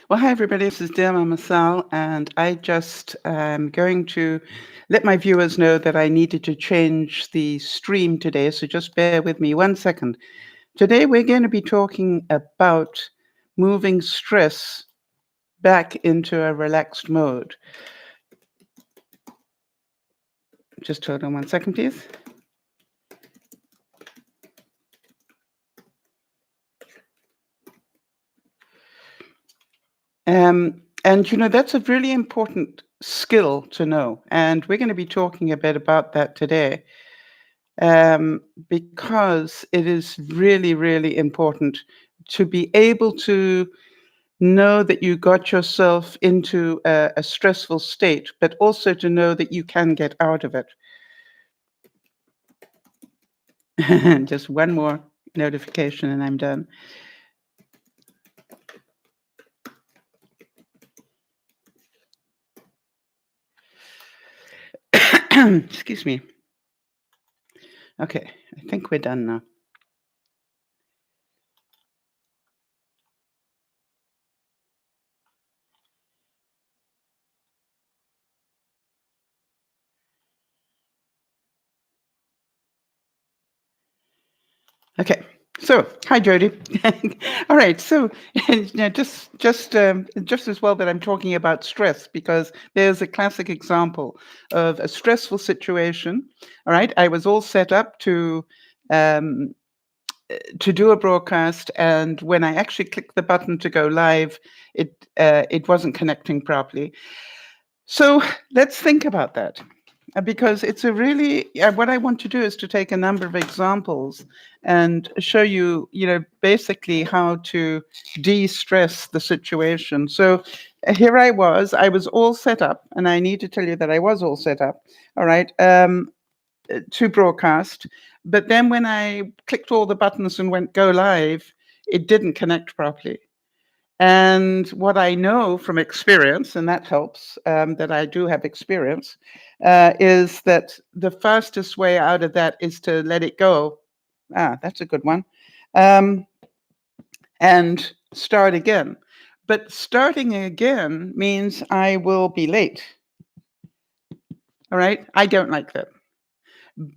Well, hi everybody. This is DearMamaSal, and I just am going to let my viewers know that I needed to change the stream today. So just bear with me 1 second. Today we're going to be talking about moving stress back into a relaxed mode. Just hold on 1 second, please. And that's a really important skill to know, and we're going to be talking a bit about that today. Because it is really, really important to be able to know that you got yourself into a stressful state, but also to know that you can get out of it. Just one more notification and I'm done. Excuse me. Okay, I think we're done now. Okay. So, hi, Jody. All right. So, just as well that I'm talking about stress, because there's a classic example of a stressful situation. All right. I was all set up um, to do a broadcast, and when I actually clicked the button to go live, it wasn't connecting properly. So let's think about that. Because it's a really, what I want to do is to take a number of examples and show you, basically how to de-stress the situation. So here I was all set up, and I need to tell you that I was all set up, all right, to broadcast. But then when I clicked all the buttons and went go live, it didn't connect properly. And what I know from experience, and that helps, that I do have experience, is that the fastest way out of that is to let it go. That's a good one. And start again. But starting again means I will be late. All right? I don't like that.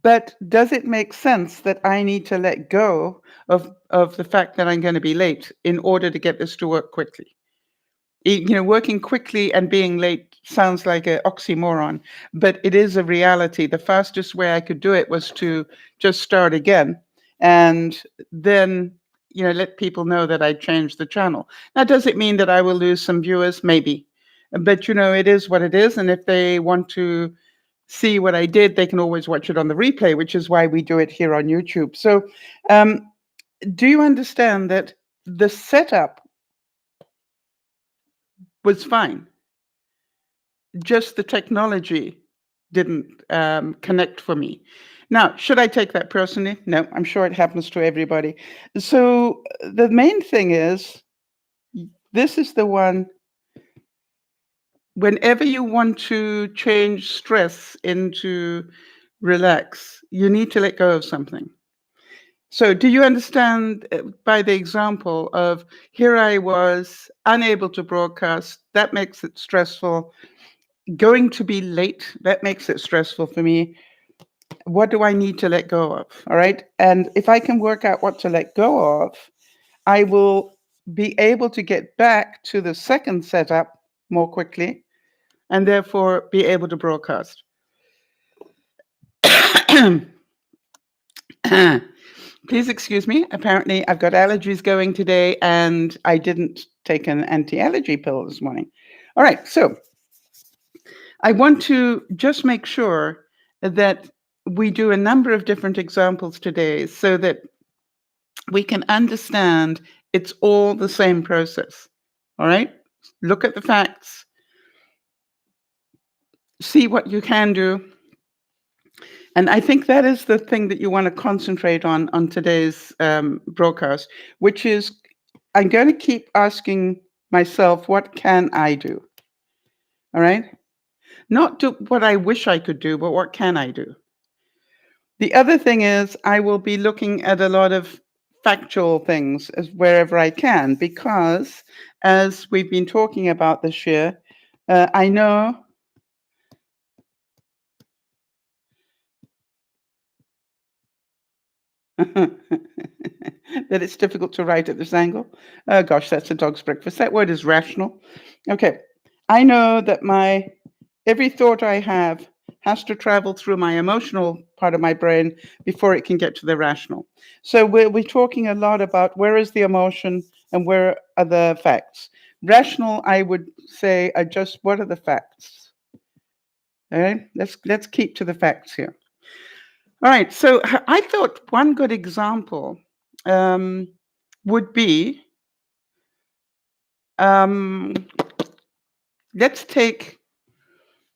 But does it make sense that I need to let go of the fact that I'm going to be late in order to get this to work quickly? Working quickly and being late sounds like an oxymoron, but it is a reality. The fastest way I could do it was to just start again and then, let people know that I changed the channel. Now, does it mean that I will lose some viewers? Maybe. But, it is what it is. And if they want to see what I did, they can always watch it on the replay, which is why we do it here on YouTube. So, do you understand that the setup was fine? Just the technology didn't connect for me. Now, should I take that personally? No, I'm sure it happens to everybody. So the main thing is, this is the one, whenever you want to change stress into relax, you need to let go of something. So do you understand by the example of here I was unable to broadcast, that makes it stressful. Going to be late, that makes it stressful for me. What do I need to let go of? All right. And if I can work out what to let go of, I will be able to get back to the second setup more quickly and therefore be able to broadcast. Please excuse me. Apparently, I've got allergies going today, and I didn't take an anti-allergy pill this morning. All right. So I want to just make sure that we do a number of different examples today so that we can understand it's all the same process. All right? Look at the facts, see what you can do. And I think that is the thing that you want to concentrate on today's broadcast, which is I'm going to keep asking myself, what can I do? All right? Not do what I wish I could do, but what can I do? The other thing is I will be looking at a lot of factual things as wherever I can, because as we've been talking about this year, I know that it's difficult to write at this angle. Oh gosh, that's a dog's breakfast. That word is rational. Okay. I know that every thought I have has to travel through my emotional part of my brain before it can get to the rational. So we're talking a lot about where is the emotion and where are the facts. Rational, I would say, are just what are the facts. All right, let's keep to the facts here. All right, so I thought one good example would be, let's take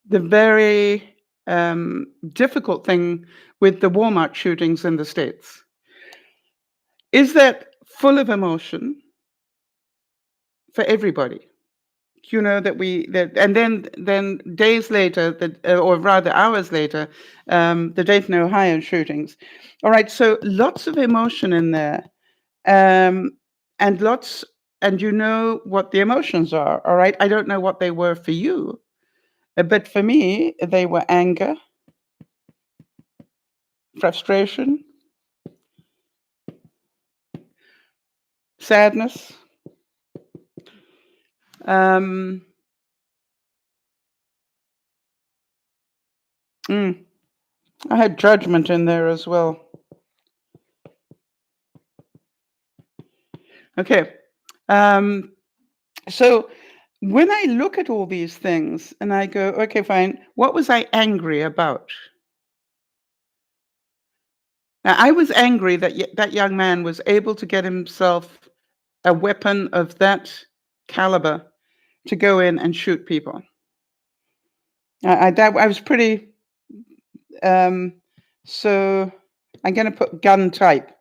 the very difficult thing with the Walmart shootings in the States. Is that full of emotion for everybody? You know and then days later, or rather hours later, the Dayton, Ohio shootings. All right, so lots of emotion in there, and you know what the emotions are. All right, I don't know what they were for you, but for me, they were anger, frustration, sadness. Um, I had judgment in there as well. Okay. So when I look at all these things and I go, okay, fine, what was I angry about? Now, I was angry that that young man was able to get himself a weapon of that caliber to go in and shoot people. I was pretty, so I'm going to put gun type.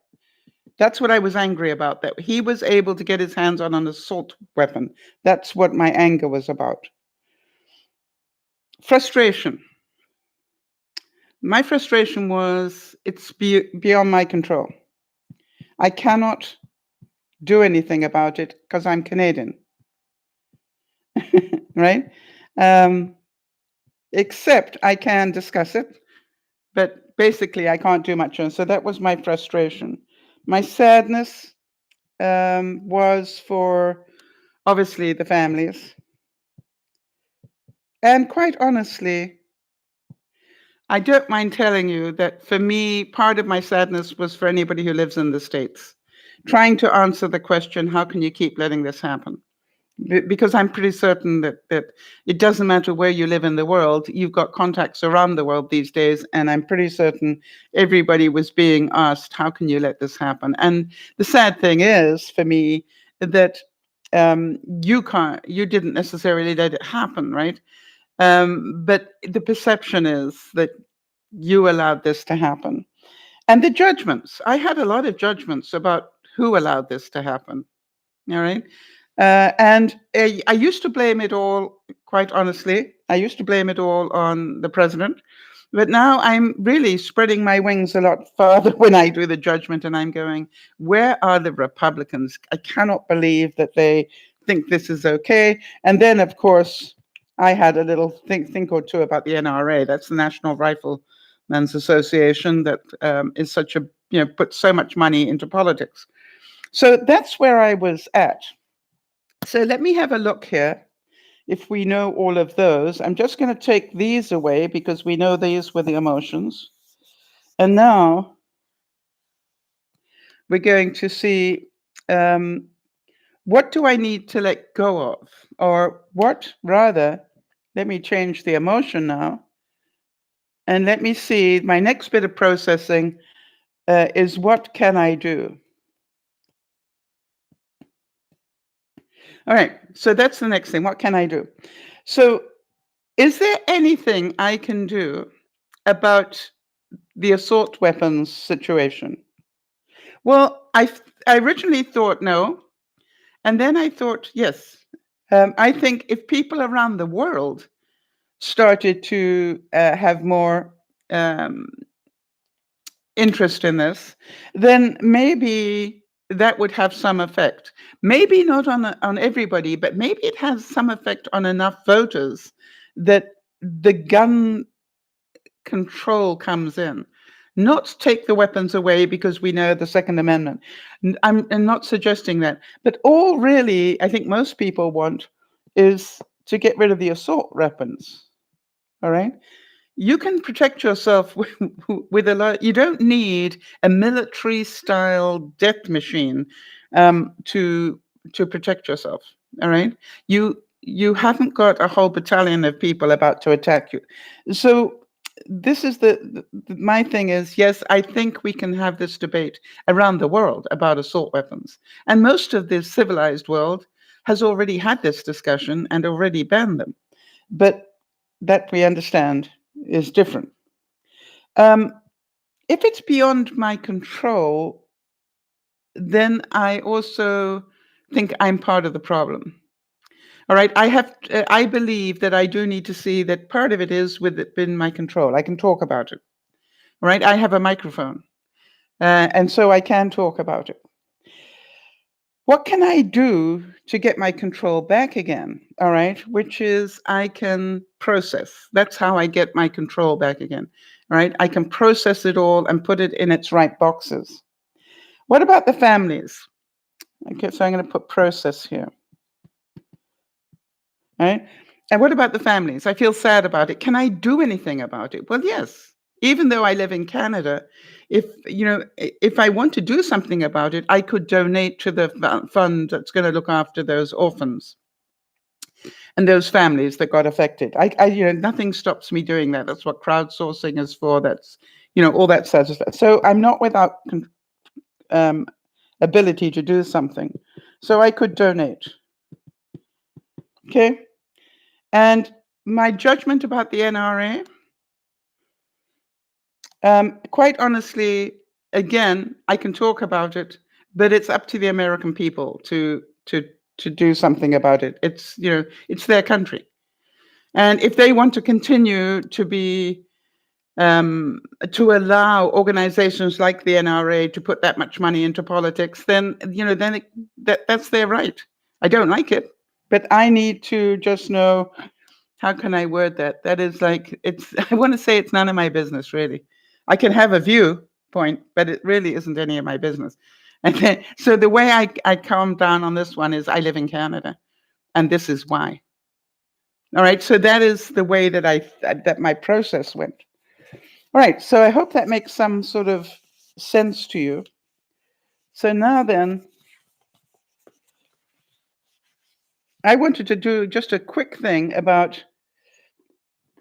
That's what I was angry about, that he was able to get his hands on an assault weapon. That's what my anger was about. Frustration. My frustration was it's beyond my control. I cannot do anything about it because I'm Canadian. Right? Except I can discuss it, but basically I can't do much. So that was my frustration. My sadness was for obviously the families. And quite honestly, I don't mind telling you that for me, part of my sadness was for anybody who lives in the States, trying to answer the question, how can you keep letting this happen? Because I'm pretty certain that it doesn't matter where you live in the world, you've got contacts around the world these days, and I'm pretty certain everybody was being asked, how can you let this happen? And the sad thing is, for me, that you didn't necessarily let it happen, right? But the perception is that you allowed this to happen. And the judgments, I had a lot of judgments about who allowed this to happen. All right. And I used to blame it all, quite honestly, I used to blame it all on the president. But now I'm really spreading my wings a lot further when I do the judgment, and I'm going, where are the Republicans? I cannot believe that they think this is okay. And then, of course, I had a little think or two about the NRA. That's the National Riflemen's Association that is such a, puts so much money into politics. So that's where I was at. So let me have a look here. If we know all of those, I'm just going to take these away because we know these were the emotions. And now we're going to see what do I need to let go of? Or what, rather, let me change the emotion now. And let me see, my next bit of processing is what can I do? All right, so that's the next thing. What can I do? So is there anything I can do about the assault weapons situation? Well, I originally thought no, and then I thought yes. I think if people around the world started to have more interest in this, then maybe that would have some effect. Maybe not on everybody, but maybe it has some effect on enough voters that the gun control comes in. Not take the weapons away because we know the Second Amendment. I'm not suggesting that. But all really, I think most people want is to get rid of the assault weapons. All right? You can protect yourself with a lot. You don't need a military style death machine to protect yourself. All right, you haven't got a whole battalion of people about to attack you. So this is my thing is, yes, I think we can have this debate around the world about assault weapons, and most of the civilized world has already had this discussion and already banned them. But that we understand is different. Um, if it's beyond my control, then I also think I'm part of the problem. All right, I believe that I do need to see that part of it is within my control. I can talk about it. All right, I have a microphone, and so I can talk about it. What can I do to get my control back again? All right, which is I can process. That's how I get my control back again. All right, I can process it all and put it in its right boxes. What about the families? Okay, so I'm going to put process here. All right, and what about the families? I feel sad about it. Can I do anything about it? Well, yes. Even though I live in Canada, if I want to do something about it, I could donate to the fund that's going to look after those orphans and those families that got affected. Nothing stops me doing that. That's what crowdsourcing is for. That's, all that sort of stuff. So I'm not without ability to do something. So I could donate. Okay. And my judgment about the NRA, quite honestly, again, I can talk about it, but it's up to the American people to do something about it. It's their country, and if they want to continue to be to allow organizations like the NRA to put that much money into politics, then that's their right. I don't like it, but I need to just know, how can I word that? That is like, I want to say it's none of my business, really. I can have a viewpoint, but it really isn't any of my business. And then, so the way I calm down on this one is I live in Canada, and this is why. All right, so that is the way that my process went. All right, so I hope that makes some sort of sense to you. So now then, I wanted to do just a quick thing about,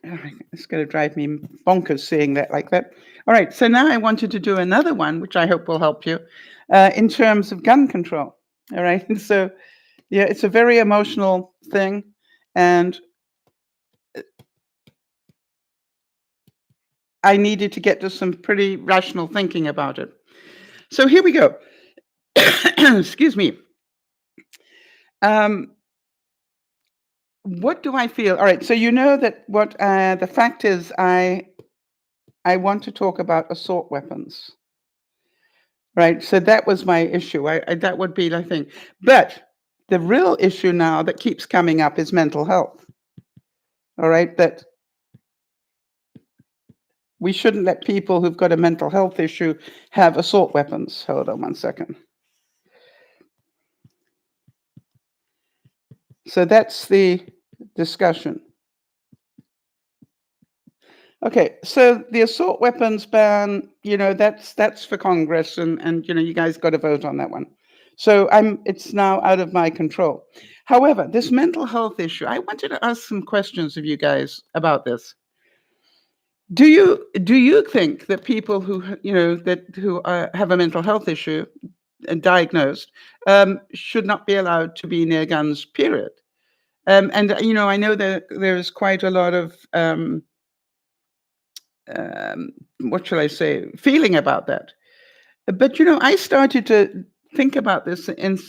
it's going to drive me bonkers seeing that like that. All right, so now I wanted to do another one, which I hope will help you, in terms of gun control. All right, and so, yeah, it's a very emotional thing, and I needed to get to some pretty rational thinking about it. So here we go. Excuse me. What do I feel? All right, so you know that what the fact is, I want to talk about assault weapons. Right, so that was my issue. That would be the thing. But the real issue now that keeps coming up is mental health. All right, that we shouldn't let people who've got a mental health issue have assault weapons. Hold on one second. So that's the discussion. Okay, so the assault weapons ban, that's for Congress, and you guys got to vote on that one. So it's now out of my control. However, this mental health issue, I wanted to ask some questions of you guys about this. Do you think that people who have a mental health issue and diagnosed should not be allowed to be near guns? Period. And I know that there's quite a lot of what shall I say, feeling about that. But I started to think about this in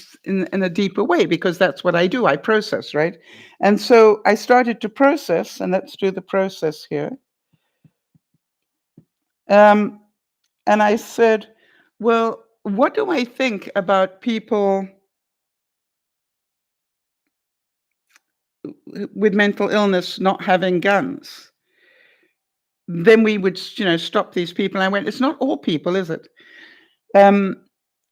a deeper way, because that's what I do. I process, right? And so I started to process, and let's do the process here. And I said, well, what do I think about people with mental illness not having guns? Then we would, stop these people. And I went, it's not all people, is it? Um,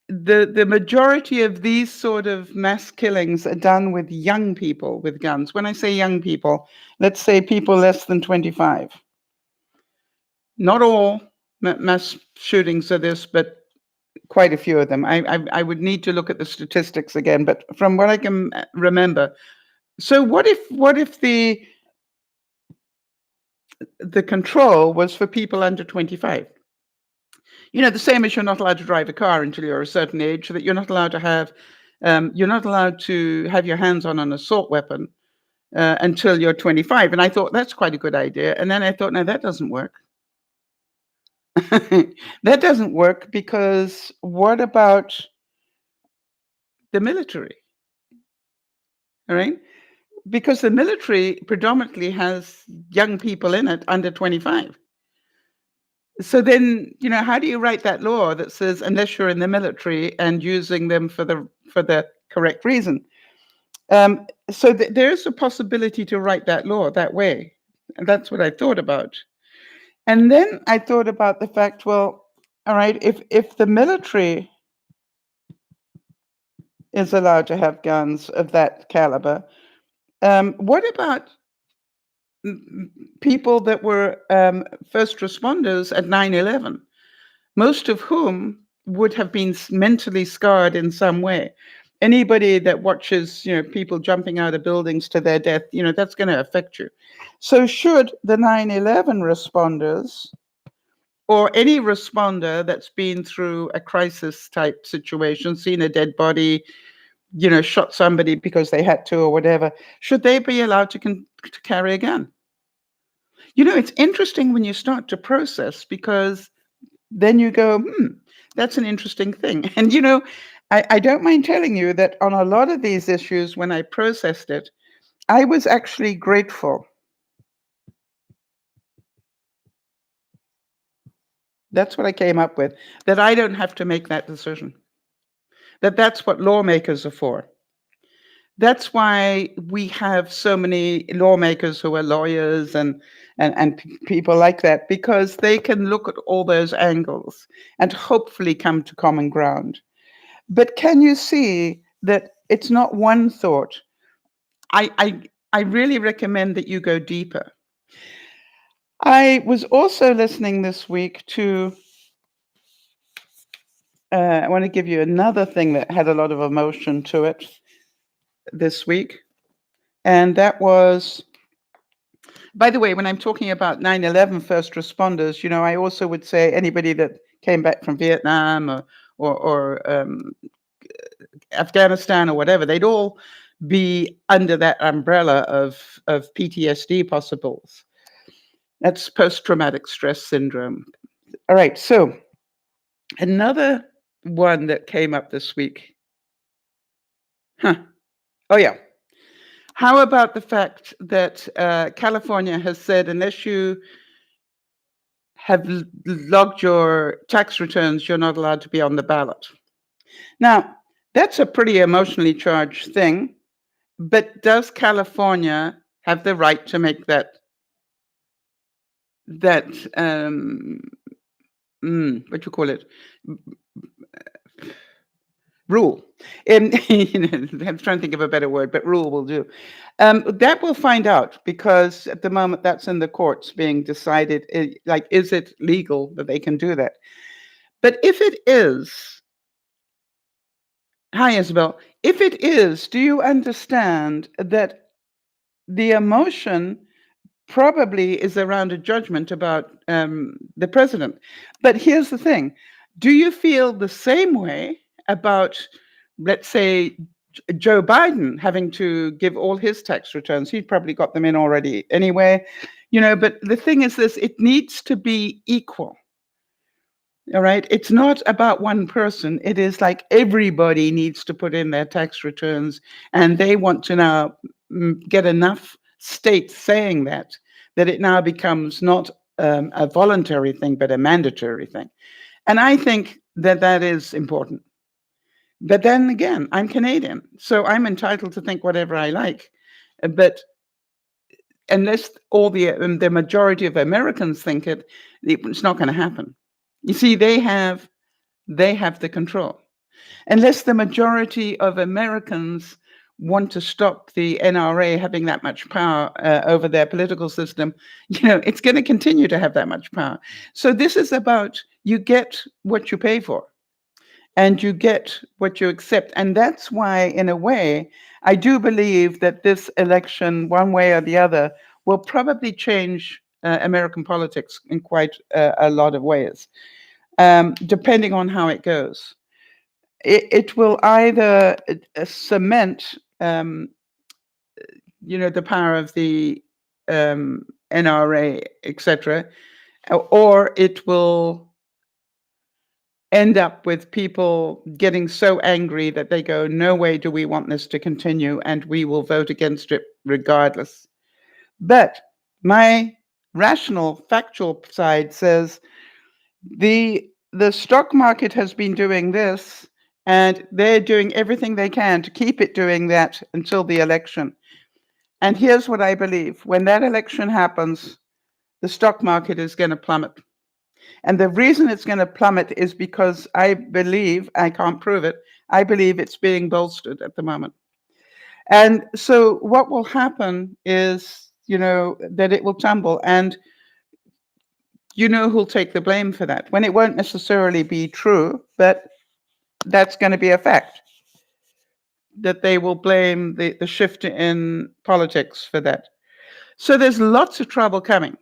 the majority of these sort of mass killings are done with young people with guns. When I say young people, let's say people less than 25. Not all mass shootings are this, but quite a few of them. I would need to look at the statistics again, but from what I can remember. So what if the control was for people under 25? The same as you're not allowed to drive a car until you're a certain age, so that you're not allowed to have your hands on an assault weapon until you're 25. And I thought that's quite a good idea. And then I thought, no, that doesn't work. That doesn't work, because what about the military? All right. Because the military predominantly has young people in it under 25. So then, how do you write that law that says unless you're in the military and using them for the correct reason? So there's a possibility to write that law that way. And that's what I thought about. And then I thought about the fact, well, all right, if the military is allowed to have guns of that caliber, what about people that were first responders at 9/11, most of whom would have been mentally scarred in some way? Anybody that watches, people jumping out of buildings to their death, that's going to affect you. So should the 9/11 responders, or any responder that's been through a crisis type situation, seen a dead body, shot somebody because they had to or whatever, should they be allowed to carry a gun? It's interesting when you start to process, because then you go, that's an interesting thing. And, I don't mind telling you that on a lot of these issues, when I processed it, I was actually grateful. That's what I came up with, that I don't have to make that decision, that's what lawmakers are for. That's why we have so many lawmakers who are lawyers and people like that, because they can look at all those angles and hopefully come to common ground. But can you see that it's not one thought? I really recommend that you go deeper. I was also listening this week to, I want to give you another thing that had a lot of emotion to it this week. And that was, by the way, when I'm talking about 9/11 first responders, I also would say anybody that came back from Vietnam or Afghanistan or whatever, they'd all be under that umbrella of PTSD possibles. That's post-traumatic stress syndrome. All right, so another one that came up this week. Oh, yeah. How about the fact that California has said unless you have logged your tax returns, you're not allowed to be on the ballot? Now, that's a pretty emotionally charged thing, but does California have the right to make that what do you call it? Rule. And I'm trying to think of a better word, but rule will do. That we'll find out, because at the moment that's in the courts being decided. Is it legal that they can do that? But if it is, hi Isabel, if it is, do you understand that the emotion probably is around a judgment about the president? But here's the thing. Do you feel the same way about, let's say, Joe Biden having to give all his tax returns? He'd probably got them in already anyway, but the thing is this, it needs to be equal. All right. It's not about one person. It is like everybody needs to put in their tax returns, and they want to now get enough states saying that it now becomes not a voluntary thing, but a mandatory thing. And I think that is important. But then again, I'm Canadian, so I'm entitled to think whatever I like. But unless all the majority of Americans think it, it's not going to happen. You see, they have the control. Unless the majority of Americans want to stop the NRA having that much power over their political system, it's going to continue to have that much power. So this is about, you get what you pay for and you get what you accept. And that's why, in a way, I do believe that this election, one way or the other, will probably change American politics in quite a lot of ways, depending on how it goes. It will either cement, the power of the NRA, etc., or it will end up with people getting so angry that they go, no way do we want this to continue, and we will vote against it regardless. But my rational, factual side says the stock market has been doing this, and they're doing everything they can to keep it doing that until the election. And here's what I believe. When that election happens, the stock market is going to plummet. And the reason it's going to plummet is because I believe, I can't prove it, I believe it's being bolstered at the moment. And so what will happen is, that it will tumble, and who'll take the blame for that, when it won't necessarily be true, but that's going to be a fact, that they will blame the shift in politics for that. So there's lots of trouble coming.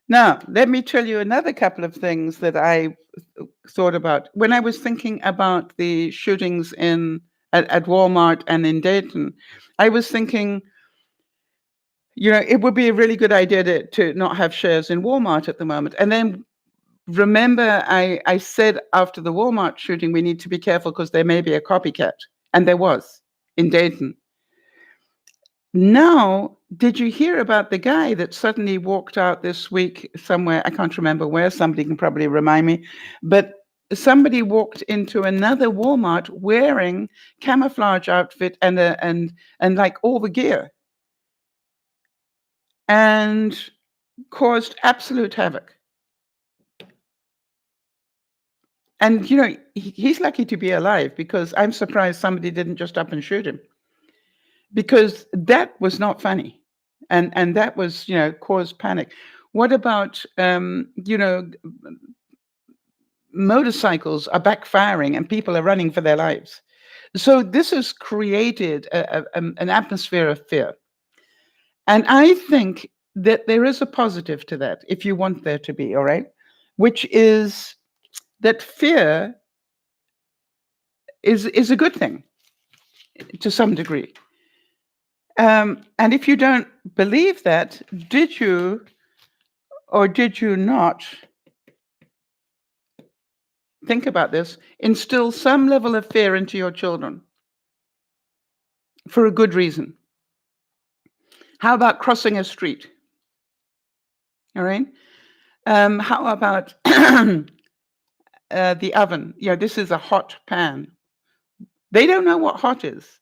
Now, let me tell you another couple of things that I thought about when I was thinking about the shootings at Walmart and in Dayton. I was thinking, it would be a really good idea to not have shares in Walmart at the moment. And then remember, I said after the Walmart shooting, we need to be careful because there may be a copycat. And there was in Dayton. Now, did you hear about the guy that suddenly walked out this week somewhere? I can't remember where. Somebody can probably remind me. But somebody walked into another Walmart wearing camouflage outfit and like all the gear, and caused absolute havoc. And, he's lucky to be alive, because I'm surprised somebody didn't just up and shoot him, because that was not funny. And that was, caused panic. What about, motorcycles are backfiring and people are running for their lives. So this has created an atmosphere of fear. And I think that there is a positive to that, if you want there to be, all right, which is that fear is a good thing to some degree. And if you don't believe that, did you or did you not think about this, instill some level of fear into your children for a good reason? How about crossing a street? All right. How about the oven? This is a hot pan. They don't know what hot is.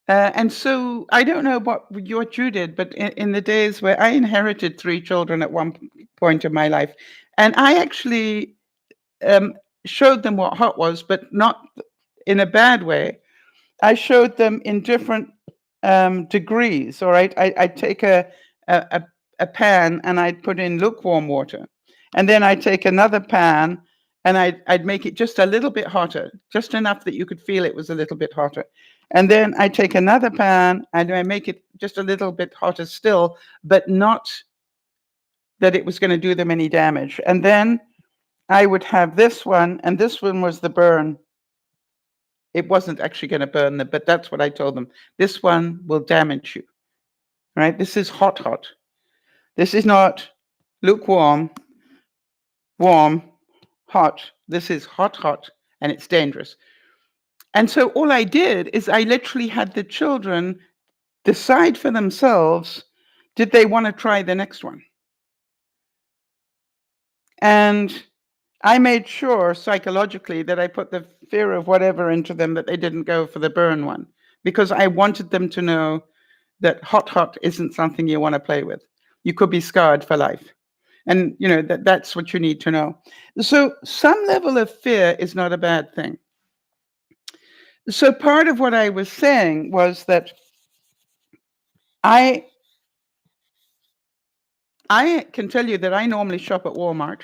And so I don't know what you did, but in the days where I inherited 3 children at one point of my life, and I actually showed them what hot was, but not in a bad way. I showed them in different degrees. All right, I'd take a pan and I'd put in lukewarm water, and then I'd take another pan and I'd make it just a little bit hotter, just enough that you could feel it was a little bit hotter. And then I take another pan and I make it just a little bit hotter still, but not that it was going to do them any damage. And then I would have this one, and this one was the burn. It wasn't actually going to burn them, but that's what I told them. This one will damage you, right? This is hot, hot. This is not lukewarm, warm, hot. This is hot, hot, and it's dangerous. And so all I did is I literally had the children decide for themselves, did they want to try the next one? And I made sure psychologically that I put the fear of whatever into them, that they didn't go for the burn one, because I wanted them to know that hot isn't something you want to play with. You could be scarred for life. And that's what you need to know. So some level of fear is not a bad thing. So part of what I was saying was that I can tell you that I normally shop at Walmart,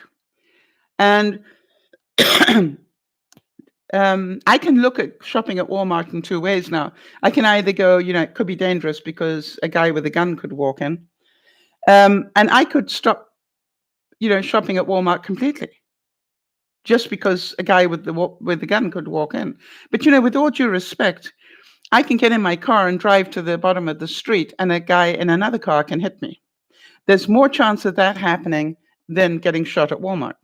and I can look at shopping at Walmart in two ways now. I can either go, it could be dangerous because a guy with a gun could walk in, and I could stop, shopping at Walmart completely, just because a guy with the gun could walk in. But with all due respect, I can get in my car and drive to the bottom of the street, and a guy in another car can hit me. There's more chance of that happening than getting shot at Walmart.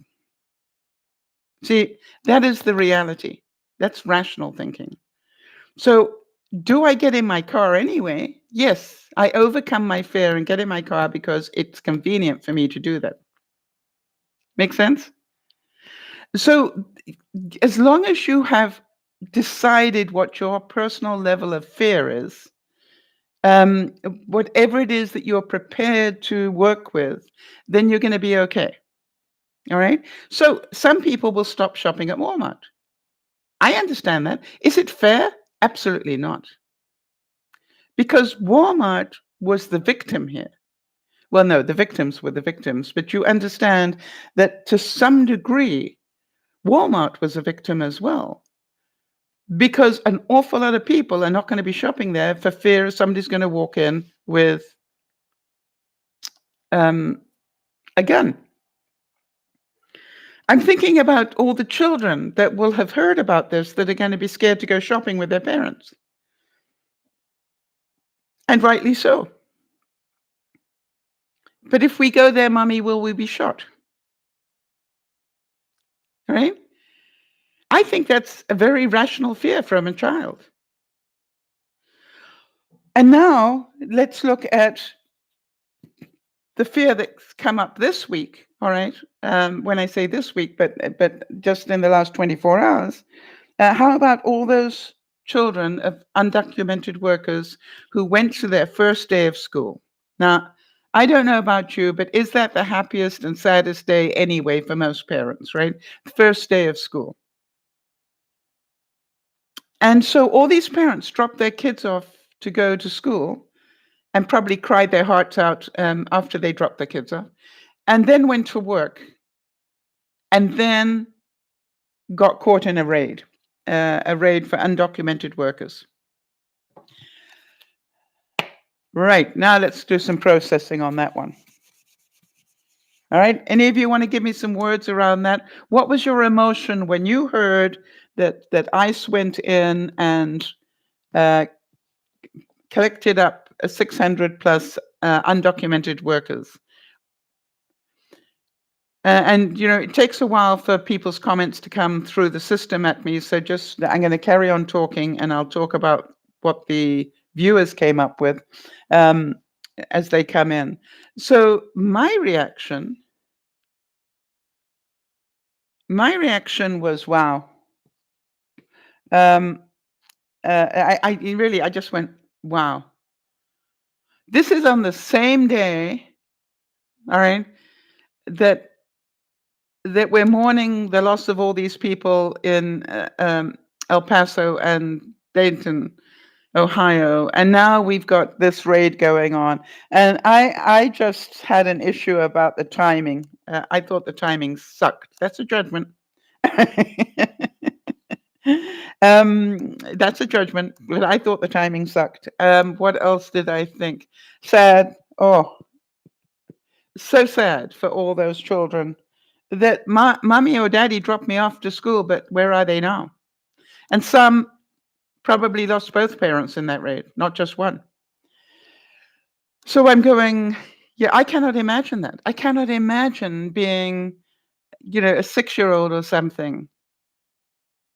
See, that is the reality. That's rational thinking. So, do I get in my car anyway? Yes, I overcome my fear and get in my car because it's convenient for me to do that. Make sense? So, as long as you have decided what your personal level of fear is, um, whatever it is that you're prepared to work with, then you're going to be okay. All right. So, some people will stop shopping at Walmart. I understand that. Is it fair? Absolutely not. Because Walmart was the victim here. Well, no, the victims were the victims, but you understand that to some degree, Walmart was a victim as well. Because an awful lot of people are not going to be shopping there for fear somebody's going to walk in with a gun. I'm thinking about all the children that will have heard about this that are going to be scared to go shopping with their parents. And rightly so. But if we go there, Mommy, will we be shot? Right? I think that's a very rational fear from a child. And now let's look at the fear that's come up this week. All right. When I say this week, but just in the last 24 hours, how about all those children of undocumented workers who went to their first day of school? Now, I don't know about you, but is that the happiest and saddest day anyway for most parents, right? First day of school. And so all these parents dropped their kids off to go to school and probably cried their hearts out after they dropped their kids off, and then went to work, and then got caught in a raid for undocumented workers. Right, now let's do some processing on that one. All right, any of you want to give me some words around that? What was your emotion when you heard that ICE went in and collected up 600 plus undocumented workers? And it takes a while for people's comments to come through the system at me. So I'm going to carry on talking, and I'll talk about what the viewers came up with as they come in. So my reaction was, wow. I just went, wow. This is on the same day, all right, that we're mourning the loss of all these people in El Paso and Dayton, Ohio, and now we've got this raid going on. And I just had an issue about the timing. I thought the timing sucked. That's a judgment. That's a judgment, but I thought the timing sucked. What else did I think? Sad. Oh, so sad for all those children that mommy or daddy dropped me off to school, but where are they now? And some probably lost both parents in that raid, not just one. So I'm going, yeah, I cannot imagine that. I cannot imagine being, a 6-year-old or something.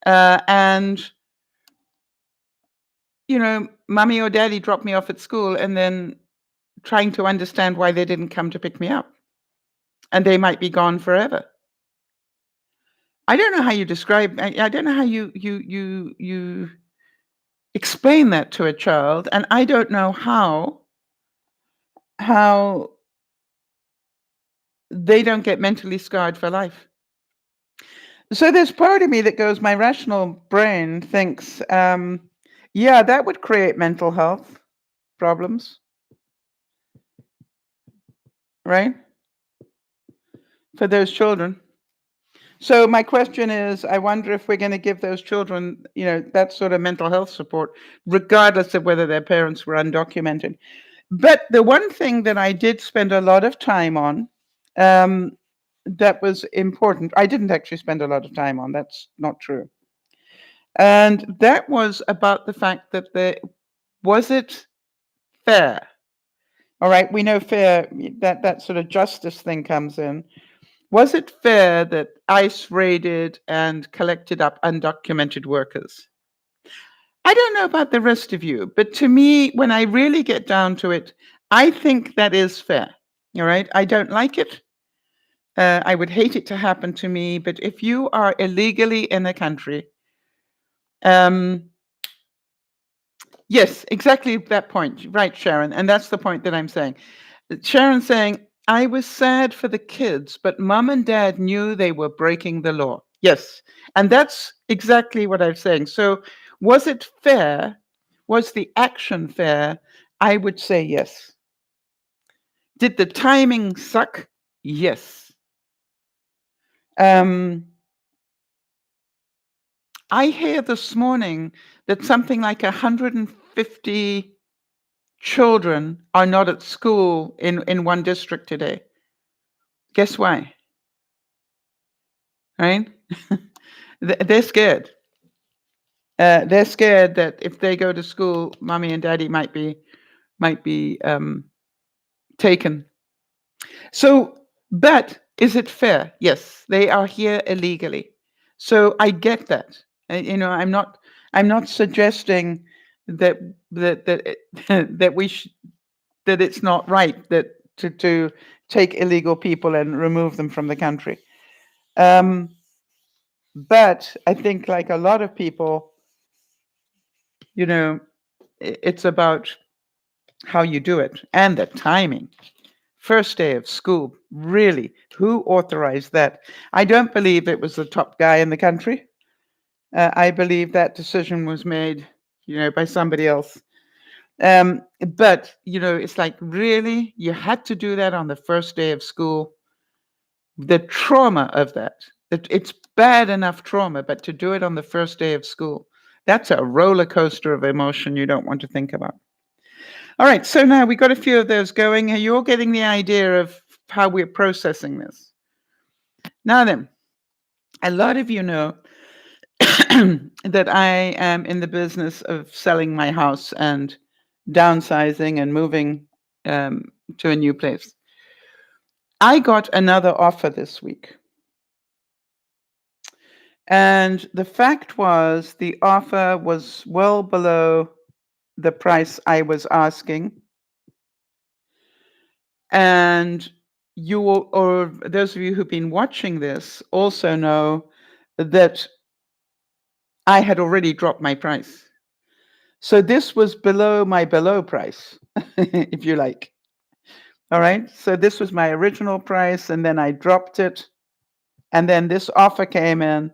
And, mommy or daddy dropped me off at school and then trying to understand why they didn't come to pick me up. And they might be gone forever. I don't know how you describe. I don't know how you explain that to a child, and I don't know how they don't get mentally scarred for life. So there's part of me that goes, my rational brain thinks, yeah, that would create mental health problems, right? For those children. So my question is, I wonder if we're going to give those children, that sort of mental health support, regardless of whether their parents were undocumented. But the one thing that I did spend a lot of time on, that was important, I didn't actually spend a lot of time on, that's not true. And that was about the fact that was it fair? All right, we know fair, that sort of justice thing comes in. Was it fair that ICE raided and collected up undocumented workers? I don't know about the rest of you, but to me, when I really get down to it, I think that is fair. All right, I don't like it. I would hate it to happen to me, but if you are illegally in a country, um, yes, exactly that point, right, Sharon, and that's the point that I'm saying. Sharon's saying, I was sad for the kids, but mom and dad knew they were breaking the law. Yes. And that's exactly what I'm saying. So, was it fair? Was the action fair? I would say yes. Did the timing suck? Yes. I hear this morning that something like 150 children are not at school in one district today. Guess why? Right? They're scared. They're scared that if they go to school, mommy and daddy might be taken. So, but is it fair? Yes, they are here illegally. So I get that. I'm not suggesting that that we that it's not right that to take illegal people and remove them from the country. Um, but I think, like a lot of people, it's about how you do it and the timing. First day of school, really? Who authorized that? I don't believe it was the top guy in the country. I believe that decision was made, by somebody else. But it's like, really, you had to do that on the first day of school. The trauma of that. It's bad enough trauma, but to do it on the first day of school, that's a roller coaster of emotion you don't want to think about. All right, so now we got a few of those going. Are you all getting the idea of how we're processing this? Now then, a lot of you know that I am in the business of selling my house and downsizing and moving to a new place. I got another offer this week. And the fact was, the offer was well below the price I was asking. And you will, or those of you who've been watching this, also know that I had already dropped my price. So this was below my below price, if you like. All right. So this was my original price, and then I dropped it. And then this offer came in.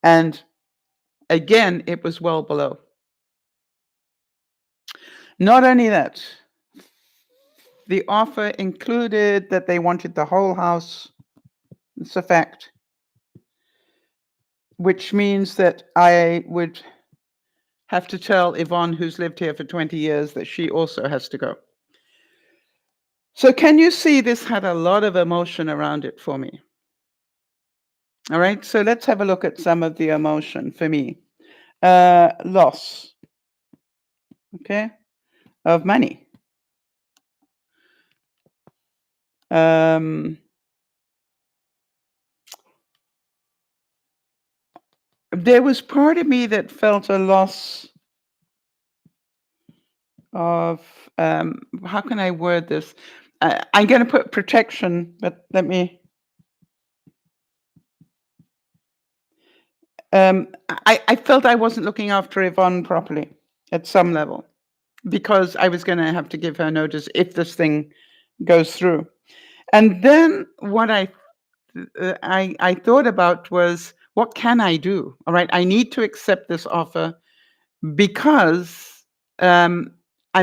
And again, it was well below. Not only that, the offer included that they wanted the whole house. It's a fact. Which means that I would have to tell Yvonne, who's lived here for 20 years, that she also has to go. So can you see this had a lot of emotion around it for me? All right, so let's have a look at some of the emotion for me. Loss, okay, of money. There was part of me that felt a loss of, how can I word this? I'm going to put protection, but let me I felt I wasn't looking after Yvonne properly at some level because I was going to have to give her notice if this thing goes through. And then what I thought about was, what can I do? All right, I need to accept this offer because I'm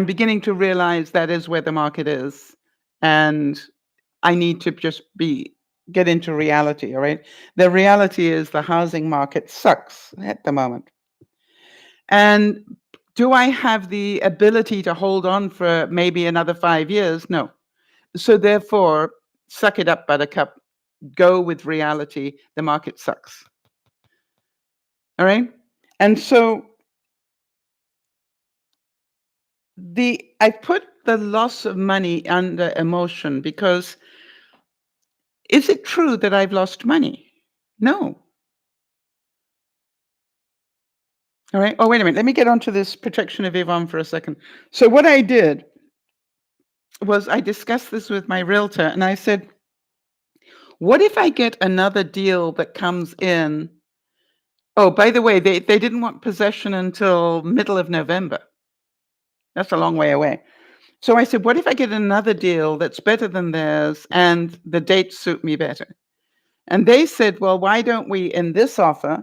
beginning to realize that is where the market is, and I need to just get into reality. All right, the reality is the housing market sucks at the moment, and do I have the ability to hold on for maybe another 5 years? No. So therefore, suck it up, buttercup. Go with reality. The market sucks. All right, and so I put the loss of money under emotion because is it true that I've lost money? No. All right. Oh, wait a minute. Let me get onto this protection of Yvonne for a second. So what I did was I discussed this with my realtor and I said, what if I get another deal that comes in? Oh, by the way, they didn't want possession until middle of November. That's a long way away. So I said, what if I get another deal that's better than theirs and the dates suit me better? And they said, well, why don't we, in this offer,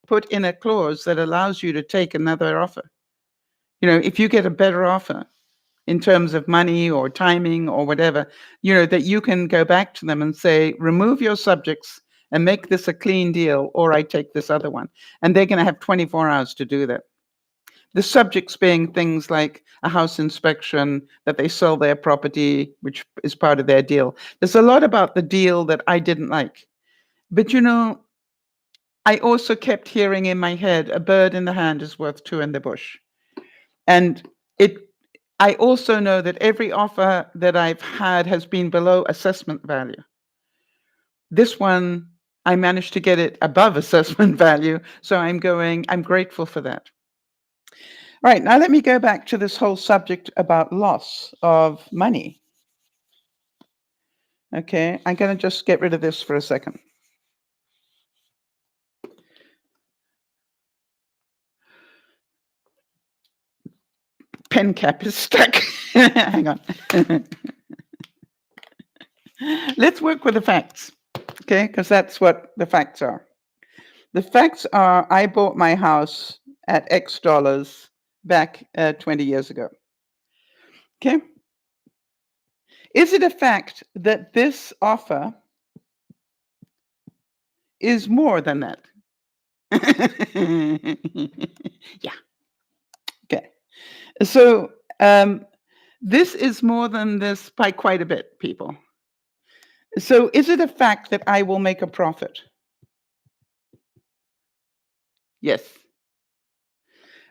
put in a clause that allows you to take another offer? You know, if you get a better offer in terms of money or timing or whatever, you know, that you can go back to them and say, remove your subjects and make this a clean deal, or I take this other one. And they're going to have 24 hours to do that. The subjects being things like a house inspection, that they sell their property, which is part of their deal. There's a lot about the deal that I didn't like. But, you know, I also kept hearing in my head, a bird in the hand is worth two in the bush. And I also know that every offer that I've had has been below assessment value. This one, I managed to get it above assessment value. So I'm grateful for that. All right, now let me go back to this whole subject about loss of money. Okay, I'm going to just get rid of this for a second. Pen cap is stuck. Hang on. Let's work with the facts, okay? Because that's what the facts are. The facts are I bought my house at X dollars back 20 years ago. Okay? Is it a fact that this offer is more than that? Yeah. Okay. So this is more than this by quite a bit, people. So is it a fact that I will make a profit? Yes.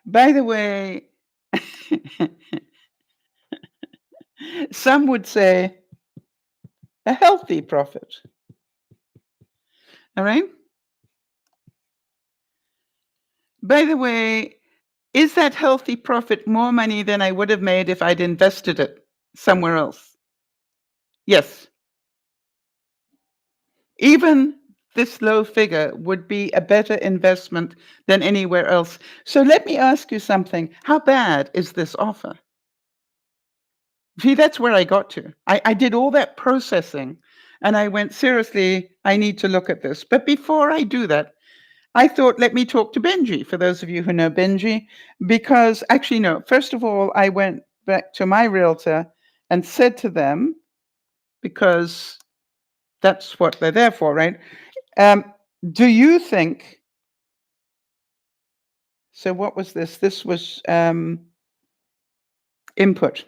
By the way, some would say a healthy profit. All right? By the way, is that healthy profit more money than I would have made if I'd invested it somewhere else? Yes. Even this low figure would be a better investment than anywhere else. So let me ask you something. How bad is this offer? See, that's where I got to. I did all that processing and I went, seriously, I need to look at this. But before I do that, I thought, let me talk to Benji, for those of you who know Benji, because actually, no, first of all, I went back to my realtor and said to them, because that's what they're there for, right? Do you think, so what was this? This was input.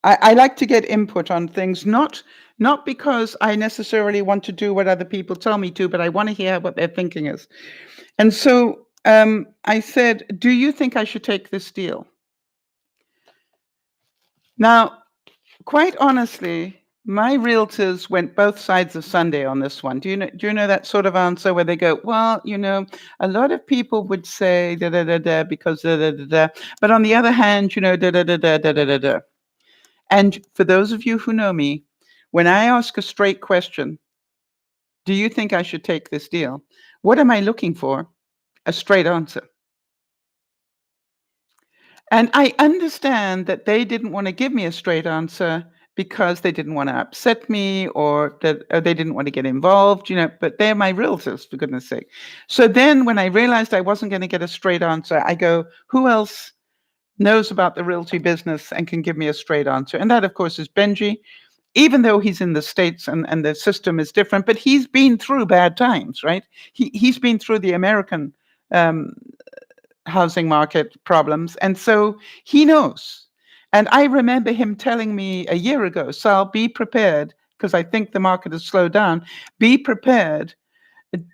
I like to get input on things, not because I necessarily want to do what other people tell me to, but I want to hear what their thinking is. And so I said, do you think I should take this deal? Now, quite honestly, my realtors went both sides of Sunday on this one. Do you know that sort of answer where they go, well, you know, a lot of people would say da da da da because da da da da, but on the other hand, you know, da da da da da da da da. And for those of you who know me, when I ask a straight question, do you think I should take this deal? What am I looking for? A straight answer. And I understand that they didn't want to give me a straight answer because they didn't want to upset me, or that they didn't want to get involved, but they're my realtors, for goodness sake. So then when I realized I wasn't going to get a straight answer, I go, who else knows about the realty business and can give me a straight answer? And that, of course, is Benji, even though he's in the States and the system is different, but he's been through bad times, right? He's been through the American um, housing market problems. And so he knows. And I remember him telling me a year ago, Sal, be prepared, because I think the market has slowed down. Be prepared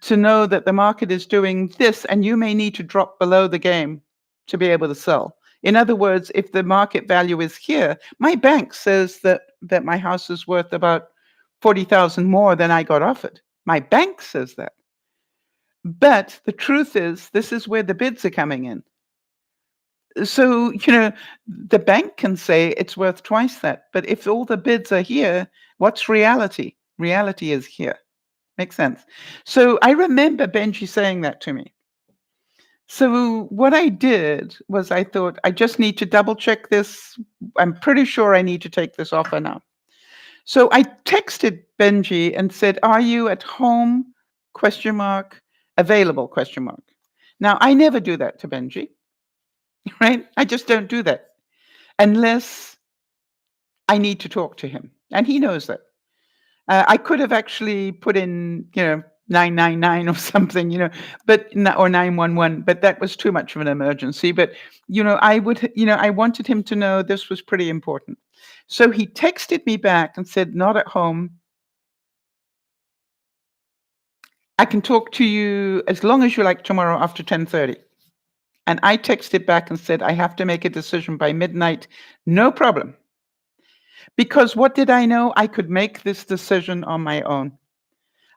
to know that the market is doing this, and you may need to drop below the game to be able to sell. In other words, if the market value is here, my bank says that my house is worth about 40,000 more than I got offered. My bank says that. But the truth is, this is where the bids are coming in. So, the bank can say it's worth twice that. But if all the bids are here, what's reality? Reality is here. Makes sense. So I remember Benji saying that to me. So what I did was I thought, I just need to double check this. I'm pretty sure I need to take this offer now. So I texted Benji and said, are you at home? ? Available ? Now, I never do that to Benji, right? I just don't do that unless I need to talk to him. And he knows that. I could have actually put in, 999 or something, but or 911, but that was too much of an emergency. But, I wanted him to know this was pretty important. So he texted me back and said, not at home. I can talk to you as long as you like tomorrow after 10:30. And I texted back and said, I have to make a decision by midnight. No problem. Because what did I know? I could make this decision on my own.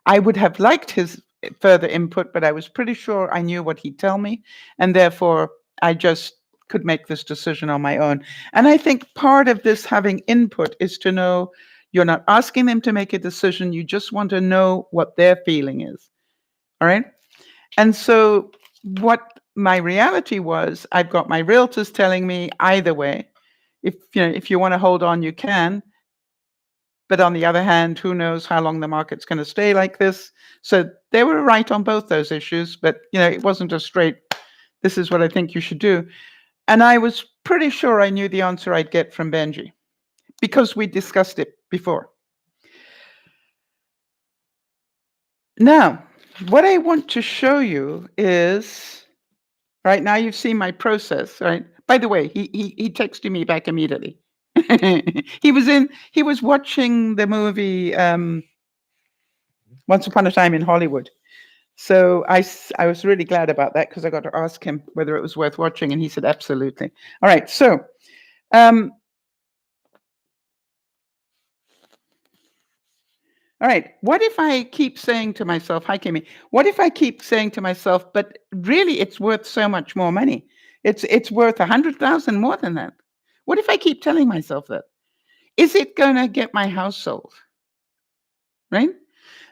I would have liked his further input, but I was pretty sure I knew what he'd tell me. And therefore, I just could make this decision on my own. And I think part of this having input is to know you're not asking them to make a decision. You just want to know what their feeling is. All right. And so what my reality was, I've got my realtors telling me either way, if you want to hold on, you can. But on the other hand, who knows how long the market's going to stay like this? So they were right on both those issues, but it wasn't a straight, this is what I think you should do. And I was pretty sure I knew the answer I'd get from Benji because we discussed it before. Now, what I want to show you is, right now you've seen my process, right? By the way, he texted me back immediately. He was watching the movie Once Upon a Time in Hollywood. So I was really glad about that because I got to ask him whether it was worth watching, and he said absolutely. All right, so all right, what if I keep saying to myself, hi, Kimmy, what if I keep saying to myself, but really it's worth so much more money? It's worth 100,000 more than that. What if I keep telling myself that? Is it going to get my house sold? Right?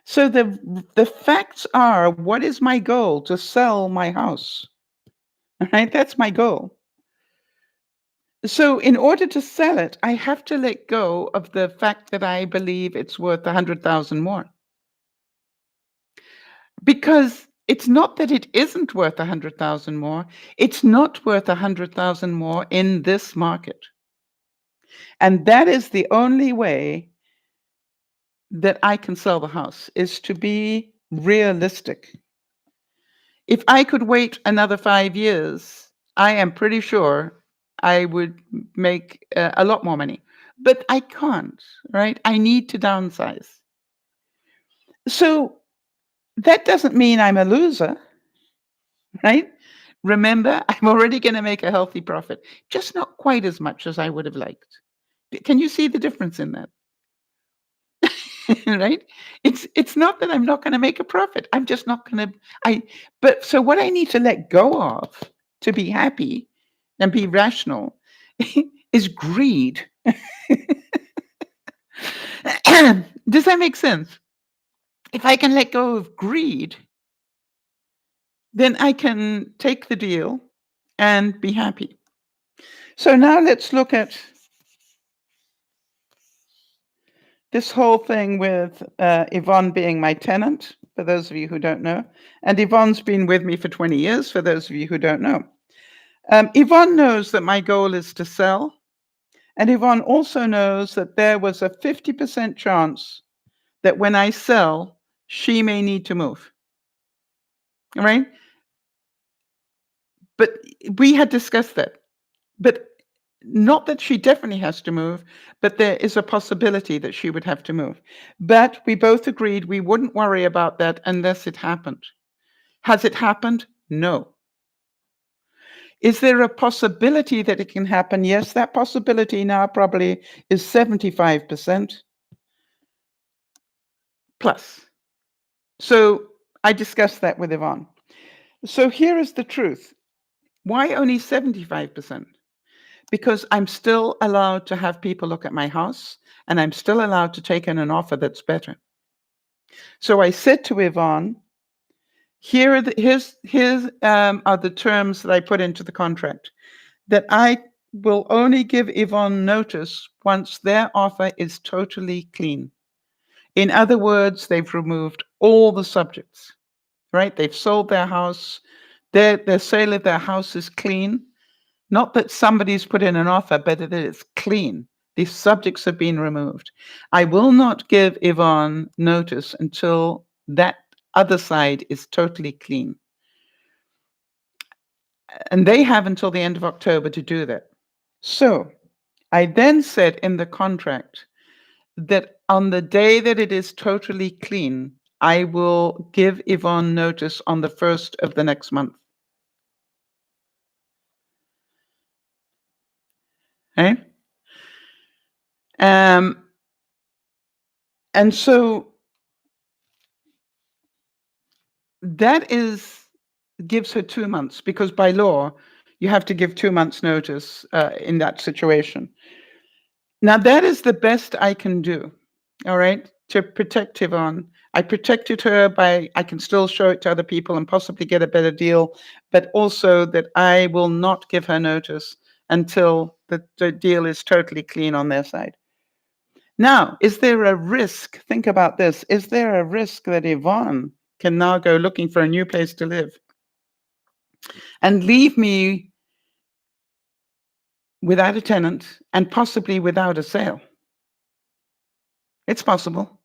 So the facts are, what is my goal? To sell my house. All right? That's my goal. So in order to sell it, I have to let go of the fact that I believe it's worth 100,000 more. Because it's not that it isn't worth 100,000 more. It's not worth 100,000 more in this market. And that is the only way that I can sell the house, is to be realistic. If I could wait another 5 years, I am pretty sure I would make a lot more money. But I can't, right? I need to downsize. So that doesn't mean I'm a loser, right? Remember, I'm already going to make a healthy profit, just not quite as much as I would have liked. Can you see the difference in that? Right? It's not that I'm not going to make a profit. I'm just not going to. But so what I need to let go of to be happy and be rational is greed. Does that make sense? If I can let go of greed, then I can take the deal and be happy. So now let's look at this whole thing with Yvonne being my tenant, for those of you who don't know. And Yvonne's been with me for 20 years, for those of you who don't know. Yvonne knows that my goal is to sell. And Yvonne also knows that there was a 50% chance that when I sell, she may need to move. All right? But we had discussed that. But not that she definitely has to move, but there is a possibility that she would have to move. But we both agreed we wouldn't worry about that unless it happened. Has it happened? No. Is there a possibility that it can happen? Yes, that possibility now probably is 75% plus. So I discussed that with Yvonne. So here is the truth. Why only 75%? Because I'm still allowed to have people look at my house, and I'm still allowed to take in an offer that's better. So I said to Yvonne, here are the terms that I put into the contract, that I will only give Yvonne notice once their offer is totally clean. In other words, they've removed all the subjects, right? They've sold their house. Their sale of their house is clean. Not that somebody's put in an offer, but that it's clean. These subjects have been removed. I will not give Yvonne notice until that other side is totally clean. And they have until the end of October to do that. So I then said in the contract that on the day that it is totally clean, I will give Yvonne notice on the 1st of the next month. Okay? And so that gives her 2 months, because by law, you have to give 2 months notice in that situation. Now, that is the best I can do, all right, to protect Yvonne. I protected her by, I can still show it to other people and possibly get a better deal, but also that I will not give her notice until the deal is totally clean on their side. Now, is there a risk? Think about this. Is there a risk that Yvonne can now go looking for a new place to live and leave me without a tenant and possibly without a sale? It's possible.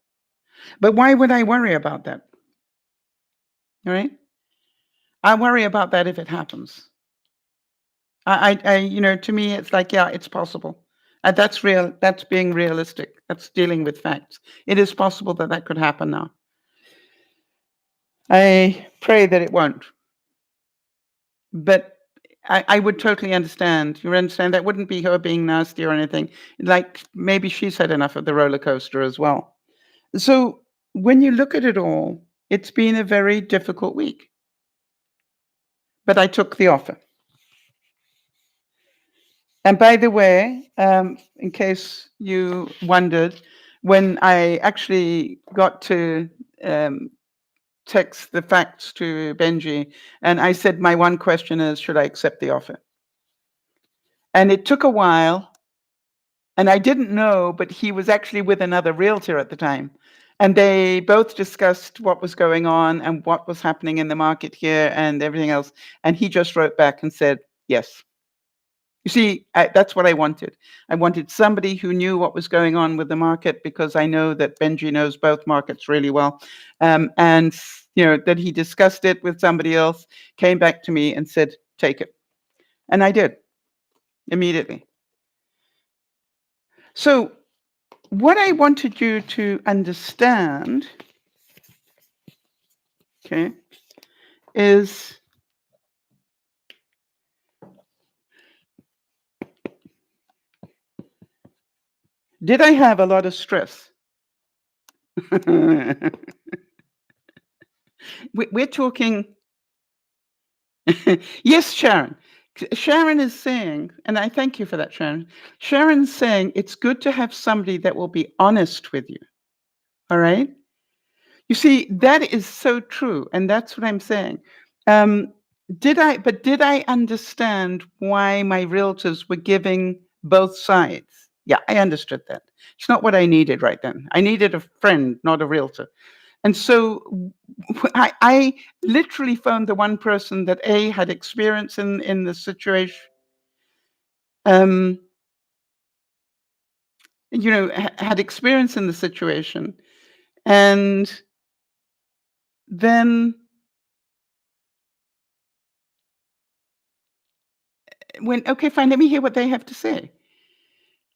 But why would I worry about that? All right? I worry about that if it happens. To me, it's like, yeah, it's possible. That's real. That's being realistic. That's dealing with facts. It is possible that that could happen now. I pray that it won't. But I would totally understand. You understand? That wouldn't be her being nasty or anything. Like, maybe she's had enough of the roller coaster as well. So when you look at it all, it's been a very difficult week. But I took the offer. And by the way, in case you wondered, when I actually got to text the facts to Benji, and I said, my one question is, should I accept the offer? And it took a while, and I didn't know, but he was actually with another realtor at the time. And they both discussed what was going on and what was happening in the market here and everything else. And he just wrote back and said, yes. You see, that's what I wanted. I wanted somebody who knew what was going on with the market, because I know that Benji knows both markets really well. And, that he discussed it with somebody else, came back to me and said, take it. And I did, immediately. So what I wanted you to understand, okay, is did I have a lot of stress? We're talking. Yes, Sharon. Sharon is saying, and I thank you for that, Sharon. Sharon's saying it's good to have somebody that will be honest with you. All right? You see, that is so true. And that's what I'm saying. Um, did I understand why my realtors were giving both sides? Yeah, I understood that. It's not what I needed right then. I needed a friend, not a realtor. And so I literally phoned the one person that had experience in the situation, um, had experience in the situation, and then went, okay, fine, let me hear what they have to say.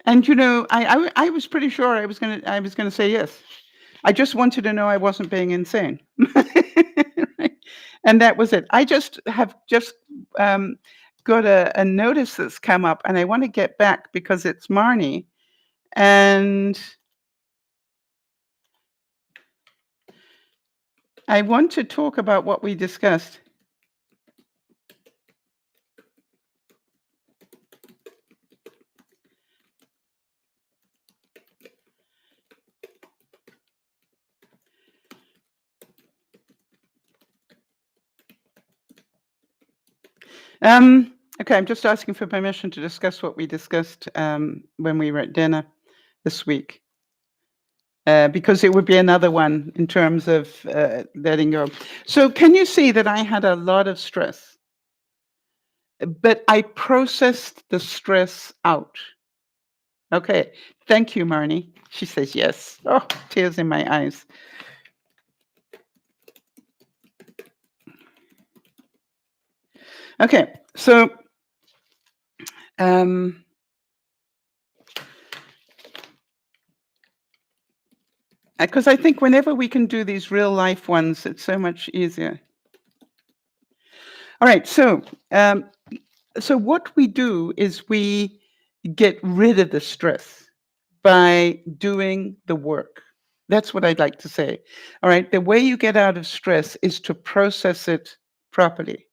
And I was pretty sure I was gonna say yes. I just wanted to know I wasn't being insane. Right? And that was it. I just um, got a notice that's come up, and I want to get back because it's Marnie, and I want to talk about what we discussed. Okay, I'm just asking for permission to discuss what we discussed when we were at dinner this week. Because it would be another one in terms of letting go. So, can you see that I had a lot of stress, but I processed the stress out? Okay, thank you, Marnie. She says yes. Oh, tears in my eyes. Okay, so because I think whenever we can do these real life ones, it's so much easier. All right, so what we do is we get rid of the stress by doing the work. That's what I'd like to say. All right, the way you get out of stress is to process it properly.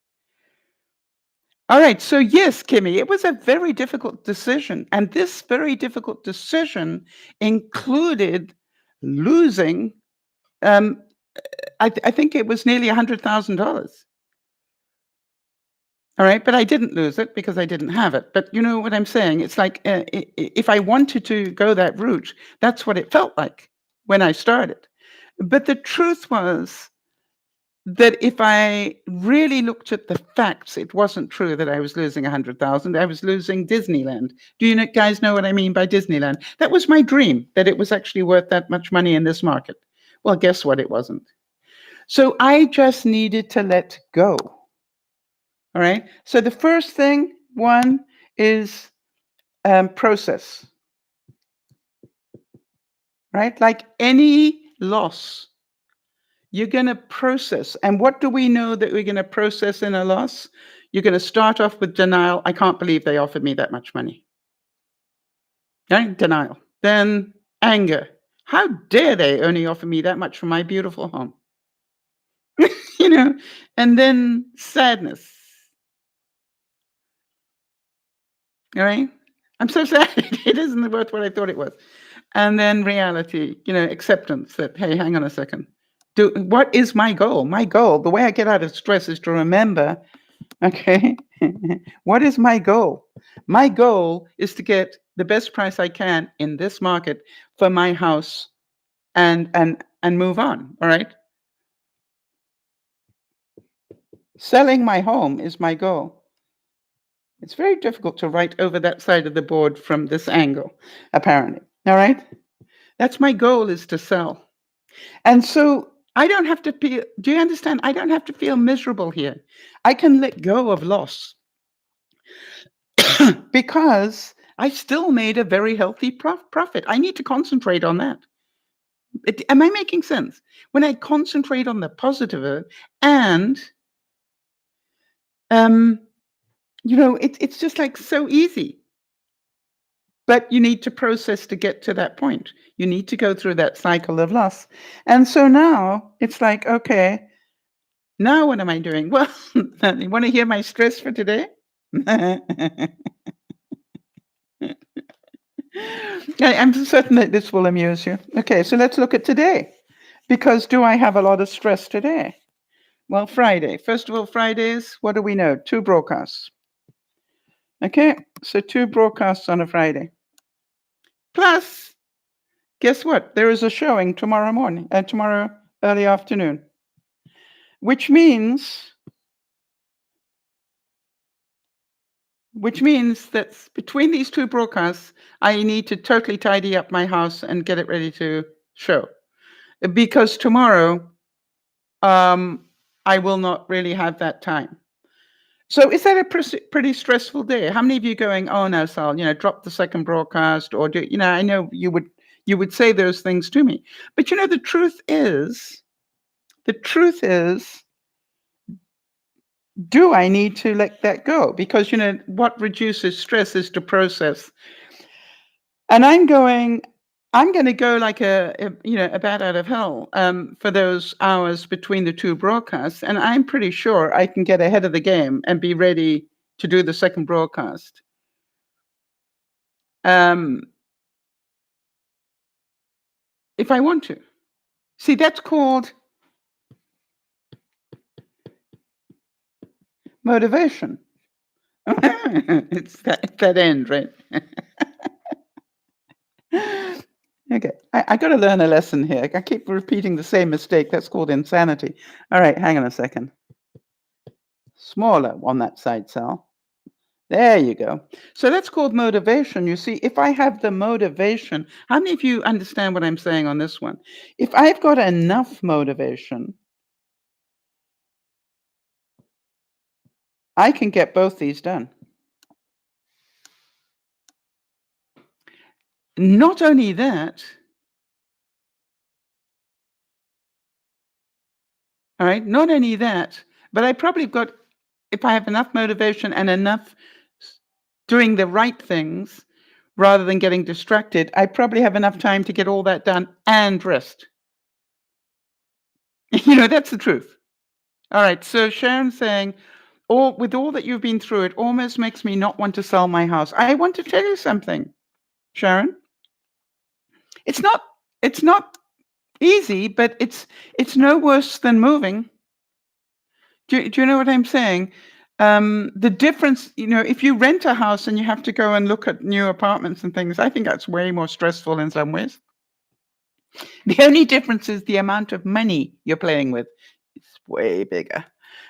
All right, so yes, Kimmy, it was a very difficult decision. And this very difficult decision included losing, I think it was nearly $100,000. All right, but I didn't lose it because I didn't have it. But you know what I'm saying? It's like if I wanted to go that route, that's what it felt like when I started. But the truth was that if I really looked at the facts, it wasn't true that I was losing 100,000. I was losing Disneyland. Do you guys know what I mean by Disneyland? That was my dream, that it was actually worth that much money in this market. Well, guess what? It wasn't. So I just needed to let go. All right. So the first thing, one, is process. Right? Like any loss, you're going to process. And what do we know that we're going to process in a loss? You're going to start off with denial. I can't believe they offered me that much money. Right? Denial. Then anger. How dare they only offer me that much for my beautiful home? And then sadness. All right? I'm so sad. It isn't worth what I thought it was. And then reality, acceptance that, hey, hang on a second. What is my goal? My goal, the way I get out of stress is to remember, okay, what is my goal? My goal is to get the best price I can in this market for my house and move on. All right. Selling my home is my goal. It's very difficult to write over that side of the board from this angle, apparently. All right. That's my goal, is to sell. And so I don't have to feel, do you understand? I don't have to feel miserable here. I can let go of loss because I still made a very healthy profit. I need to concentrate on that. Am I making sense? When I concentrate on the positive, and it's just like so easy. But you need to process to get to that point. You need to go through that cycle of loss. And so now it's like, okay, now what am I doing? Well, you want to hear my stress for today? I'm certain that this will amuse you. Okay, so let's look at today. Because do I have a lot of stress today? Well, Friday. First of all, Fridays, what do we know? 2 broadcasts. Okay, so 2 broadcasts on a Friday. Plus, guess what? There is a showing tomorrow morning, tomorrow early afternoon, which means that between these 2 broadcasts, I need to totally tidy up my house and get it ready to show. Because tomorrow, I will not really have that time. So is that a pretty stressful day? How many of you going, oh no, Sal, drop the second broadcast, or do I know you would say those things to me, but the truth is, do I need to let that go? Because what reduces stress is to process. And I'm going to go like a bat out of hell for those hours between the 2 broadcasts, and I'm pretty sure I can get ahead of the game and be ready to do the second broadcast. If I want to. See, that's called motivation. It's that end, right? Okay, I got to learn a lesson here. I keep repeating the same mistake. That's called insanity. All right, hang on a second. Smaller on that side, Sal. There you go. So that's called motivation. You see, if I have the motivation, how many of you understand what I'm saying on this one? If I've got enough motivation, I can get both these done. Not only that, all right, not only that, but I probably got, if I have enough motivation and enough doing the right things rather than getting distracted, I probably have enough time to get all that done and rest. That's the truth. All right, so Sharon's saying, with all that you've been through, it almost makes me not want to sell my house. I want to tell you something, Sharon. It's not easy, but it's no worse than moving. Do you know what I'm saying? The difference, if you rent a house and you have to go and look at new apartments and things, I think that's way more stressful in some ways. The only difference is the amount of money you're playing with. It's way bigger.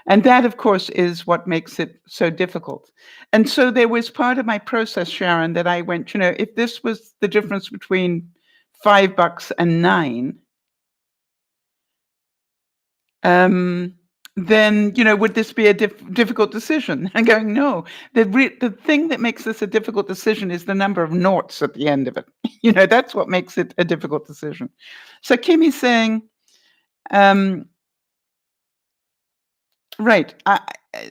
And that, of course, is what makes it so difficult. And so there was part of my process, Sharon, that I went, if this was the difference between $5 and 9, then, would this be a difficult decision? I'm going, no. The thing that makes this a difficult decision is the number of noughts at the end of it. That's what makes it a difficult decision. So Kimmy's saying, right.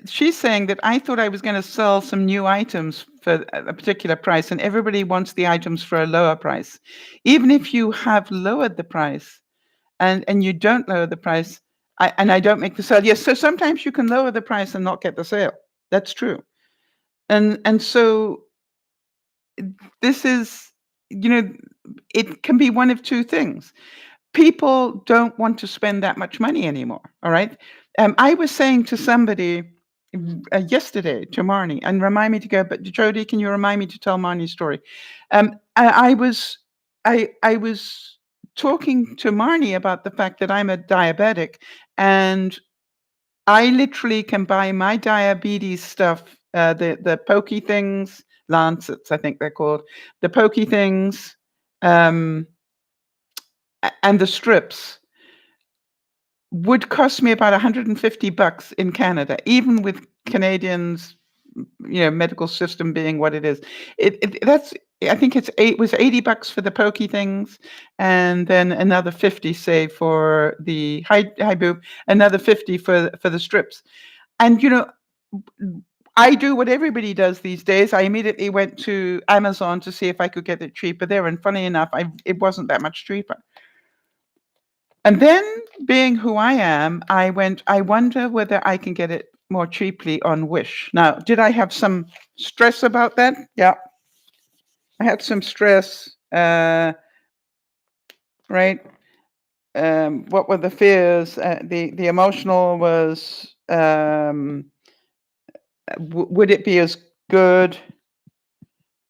She's saying that I thought I was going to sell some new items for a particular price, and everybody wants the items for a lower price. Even if you have lowered the price and you don't lower the price, I don't make the sale. Yes, so sometimes you can lower the price and not get the sale. That's true. And so this is, it can be one of two things. People don't want to spend that much money anymore. All right. I was saying to somebody yesterday to Marnie, and remind me to go, but Jody, can you remind me to tell Marnie's story? I was talking to Marnie about the fact that I'm a diabetic, and I literally can buy my diabetes stuff, the pokey things, lancets, I think they're called, the pokey things, and the strips would cost me about $150 in Canada, even with Canadians, medical system being what it is. I think it was $80 for the pokey things, and then another 50, say, for the high boob, another 50 for the strips. And I do what everybody does these days. I immediately went to Amazon to see if I could get it cheaper there, and funny enough, it wasn't that much cheaper. And then, being who I am, I went, I wonder whether I can get it more cheaply on Wish. Now, did I have some stress about that? Yeah. I had some stress, right? what were the fears? The emotional was, would it be as good?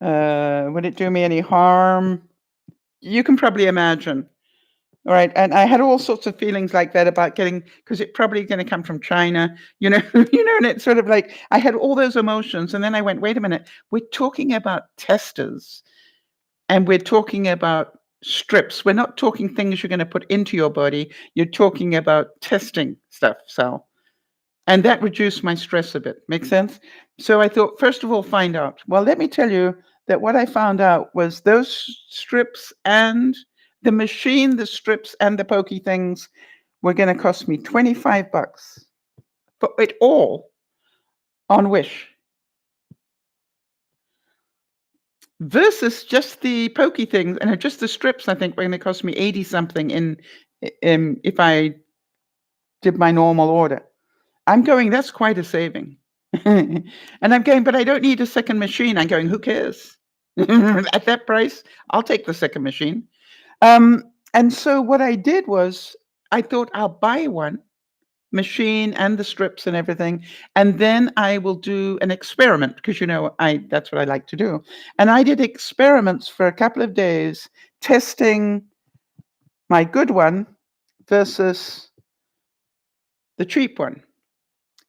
Would it do me any harm? You can probably imagine. All right. And I had all sorts of feelings like that about getting, because it's probably going to come from China, and it's sort of like I had all those emotions. And then I went, wait a minute, we're talking about testers and we're talking about strips. We're not talking things you're going to put into your body. You're talking about testing stuff. So, and that reduced my stress a bit. Make sense? So I thought, first of all, find out. Well, let me tell you that what I found out was those strips and the machine, the strips and the pokey things were going to cost me $25 for it all on Wish versus just the pokey things and just the strips. I think were going to cost me 80 something in if I did my normal order. I'm going, that's quite a saving. And I'm going, but I don't need a second machine. I'm going, who cares? At that price, I'll take the second machine. And so what I did was I thought I'll buy one machine and the strips and everything, and then I will do an experiment because that's what I like to do. And I did experiments for a couple of days testing my good one versus the cheap one.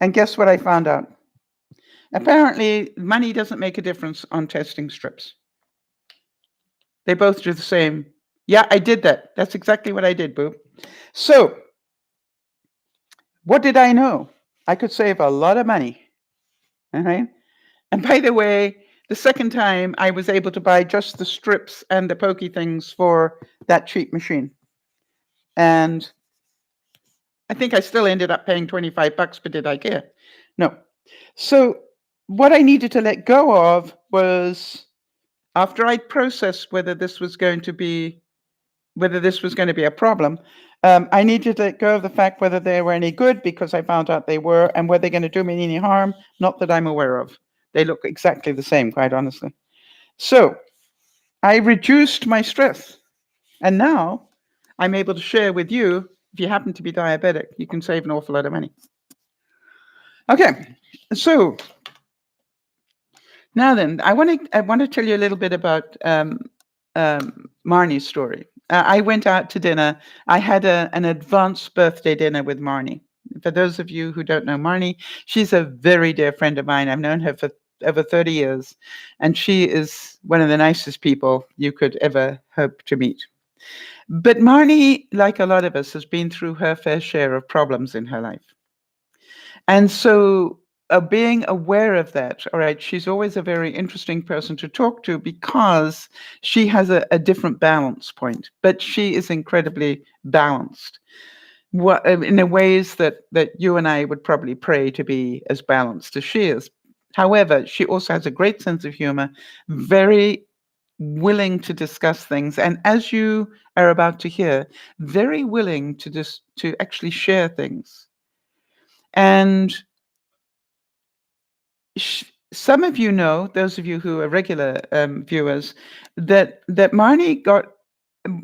And guess what I found out? Apparently, money doesn't make a difference on testing strips. They both do the same. Yeah, I did that. That's exactly what I did, boo. So, what did I know? I could save a lot of money. All right. And by the way, the second time I was able to buy just the strips and the pokey things for that cheap machine. And I think I still ended up paying $25, but did I care? No. So, what I needed to let go of was after I processed whether this was going to be a problem, I needed to let go of the fact whether they were any good because I found out they were, and were they going to do me any harm? Not that I'm aware of. They look exactly the same, quite honestly. So I reduced my stress, and now I'm able to share with you. If you happen to be diabetic, you can save an awful lot of money. Okay, so now then, I want to tell you a little bit about Marnie's story. I went out to dinner. I had an advanced birthday dinner with Marnie. For those of you who don't know Marnie, she's a very dear friend of mine. I've known her for over 30 years, and she is one of the nicest people you could ever hope to meet. But Marnie, like a lot of us, has been through her fair share of problems in her life. And so being aware of that, all right, she's always a very interesting person to talk to because she has a different balance point, but she is incredibly balanced in the ways that you and I would probably pray to be as balanced as she is. However, she also has a great sense of humor, very willing to discuss things, and as you are about to hear, very willing to actually share things. And some of you know, those of you who are regular viewers, that Marnie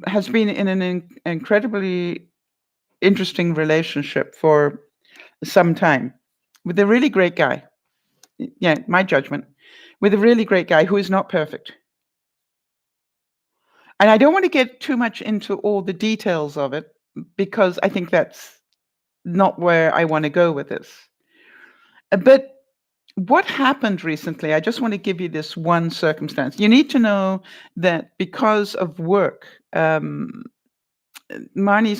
has been in an incredibly interesting relationship for some time with a really great guy. Yeah, my judgment, with a really great guy who is not perfect. And I don't want to get too much into all the details of it because I think that's not where I want to go with this. But what happened recently, I just want to give you this one circumstance. You need to know that because of work, Marnie's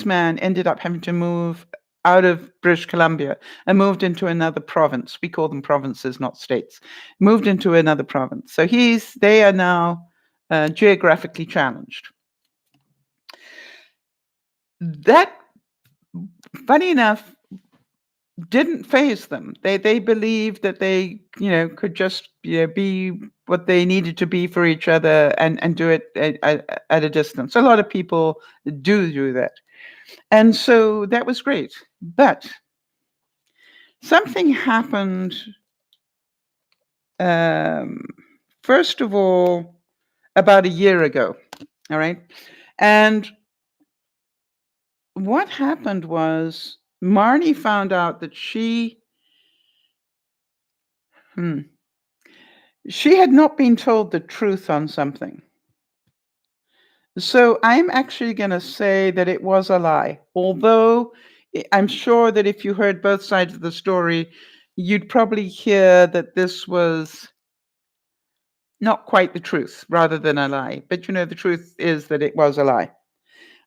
man ended up having to move out of British Columbia and moved into another province. We call them provinces, not states. Moved into another province. So they are now geographically challenged. That, funny enough, didn't faze them. They believed that they could just be what they needed to be for each other and do it at a distance. A lot of people do that, and so that was great. But something happened. First of all, about a year ago. All right, and what happened was Marnie found out that she had not been told the truth on something. So I'm actually going to say that it was a lie, although I'm sure that if you heard both sides of the story, you'd probably hear that this was not quite the truth rather than a lie. But the truth is that it was a lie.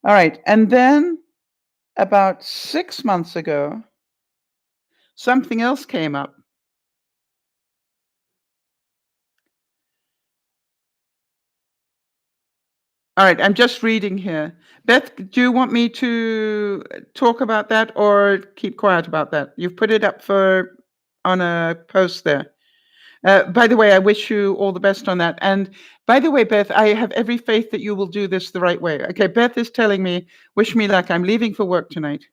All right. And then about 6 months ago, something else came up. All right, I'm just reading here. Beth, do you want me to talk about that or keep quiet about that? You've put it up on a post there. By the way, I wish you all the best on that. And by the way, Beth, I have every faith that you will do this the right way. Okay, Beth is telling me, wish me luck. I'm leaving for work tonight.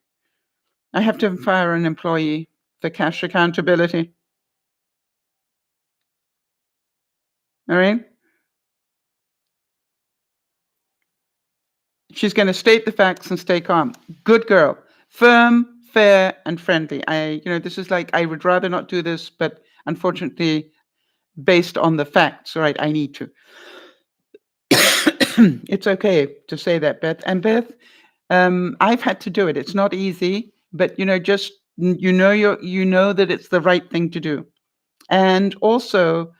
I have to fire an employee for cash accountability. All right? She's going to state the facts and stay calm. Good girl. Firm, fair, and friendly. This is like, I would rather not do this, but unfortunately, based on the facts, all right, I need to. It's okay to say that, Beth. And Beth, I've had to do it. It's not easy, but just you know that it's the right thing to do. And also,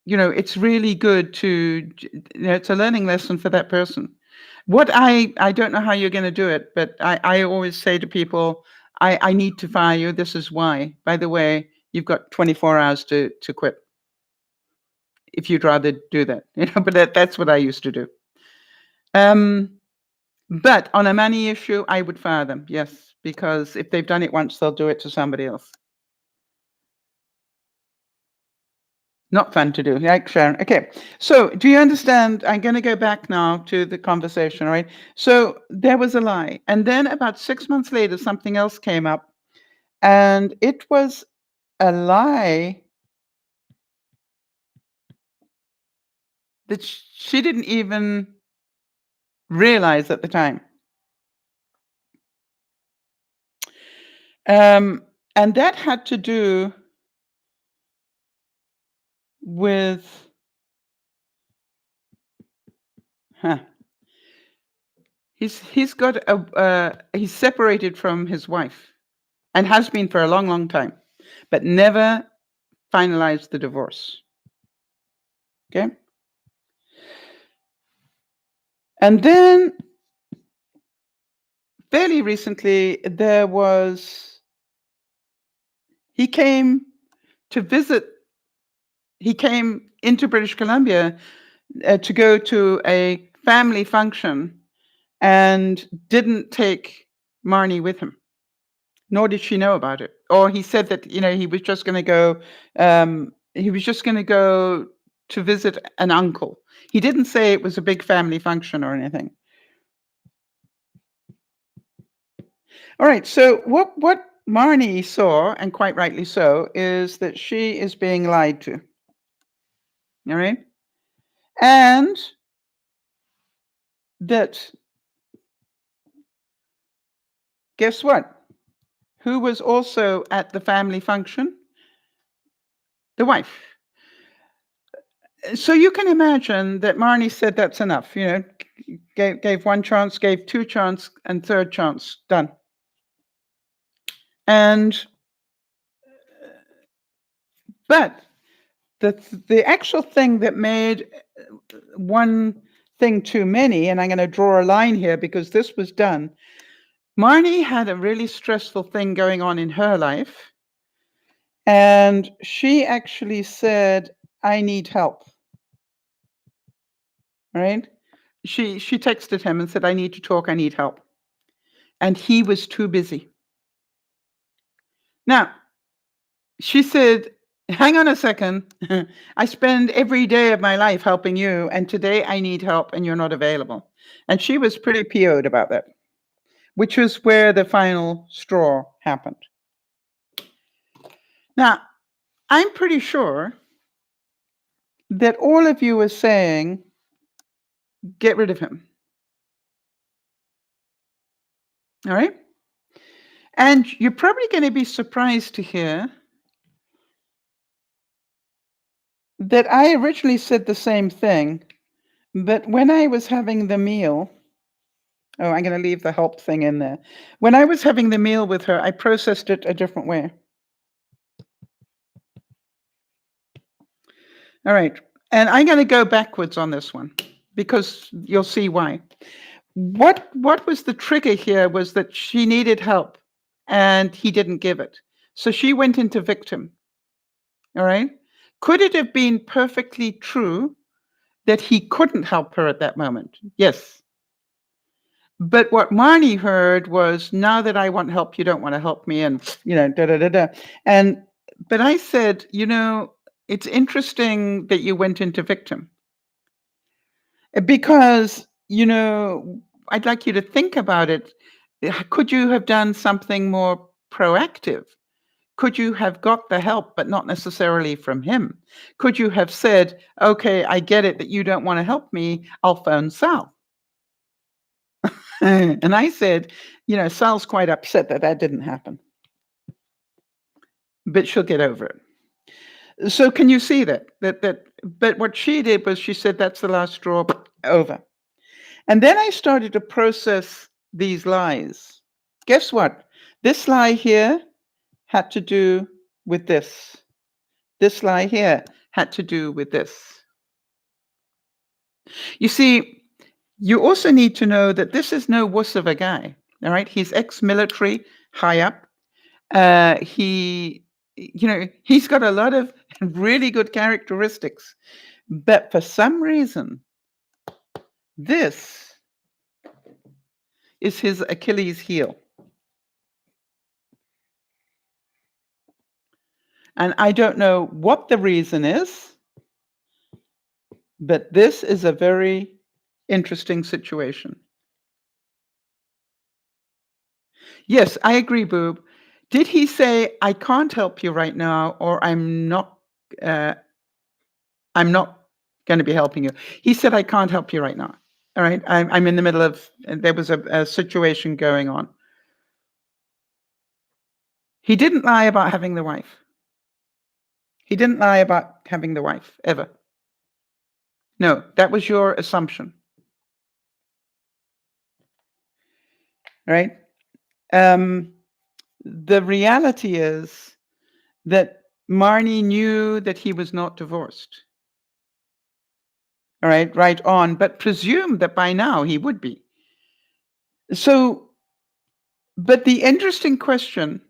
it's really good to, it's a learning lesson for that person. What I don't know how you're going to do it, but I always say to people, I need to fire you. This is why. By the way, you've got 24 hours to quit if you'd rather do that. But that's what I used to do. But on a money issue, I would fire them, yes, because if they've done it once, they'll do it to somebody else. Not fun to do, right, Sharon? Okay, so do you understand? I'm going to go back now to the conversation, right? So there was a lie. And then about 6 months later, something else came up. And it was a lie that she didn't even realize at the time. And that had to do with he's got he's separated from his wife and has been for a long, long time, but never finalized the divorce. Okay. And then fairly recently, he came to visit, he came into British Columbia to go to a family function and didn't take Marnie with him, nor did she know about it. Or he said that, he was just going to go, to visit an uncle. He didn't say it was a big family function or anything. All right, so what Marnie saw, and quite rightly so, is that she is being lied to. All right? And that, guess what? Who was also at the family function? The wife. So you can imagine that Marnie said that's enough, gave one chance, gave two chance, and third chance, done. But the actual thing that made one thing too many, and I'm going to draw a line here because this was done. Marnie had a really stressful thing going on in her life, and she actually said, I need help. Right? She texted him and said, I need to talk, I need help. And he was too busy. Now, she said, hang on a second. I spend every day of my life helping you, and today I need help and you're not available. And she was pretty PO'd about that, which was where the final straw happened. Now, I'm pretty sure that all of you are saying, get rid of him. All right. And you're probably going to be surprised to hear that I originally said the same thing, but when I was having the meal, oh, I'm going to leave the help thing in there. When I was having the meal with her, I processed it a different way. All right. And I'm going to go backwards on this one because you'll see why. What was the trigger here was that she needed help and he didn't give it. So she went into victim. All right. Could it have been perfectly true that he couldn't help her at that moment? Yes. But what Marnie heard was, now that I want help, you don't want to help me, and da da da da. And but I said, it's interesting that you went into victim because I'd like you to think about it. Could you have done something more proactive? Could you have got the help, but not necessarily from him? Could you have said, okay, I get it that you don't want to help me. I'll phone Sal. And I said, Sal's quite upset that that didn't happen, but she'll get over it. So can you see that? But what she did was she said, that's the last straw, over. And then I started to process these lies. Guess what? This lie here had to do with this. This lie here had to do with this. You see, you also need to know that this is no wuss of a guy. All right. He's ex-military, high up. He's got a lot of really good characteristics. But for some reason, this is his Achilles heel. And I don't know what the reason is, but this is a very interesting situation. Yes, I agree, Boob. Did he say, I can't help you right now, or uh, I'm not going to be helping you? He said, I can't help you right now. All right. I'm in the middle of, there was a situation going on. He didn't lie about having the wife. He didn't lie about having the wife, ever. No, that was your assumption. Right? The reality is that Marnie knew that he was not divorced. All right on, but presumed that by now he would be. So, but the interesting question,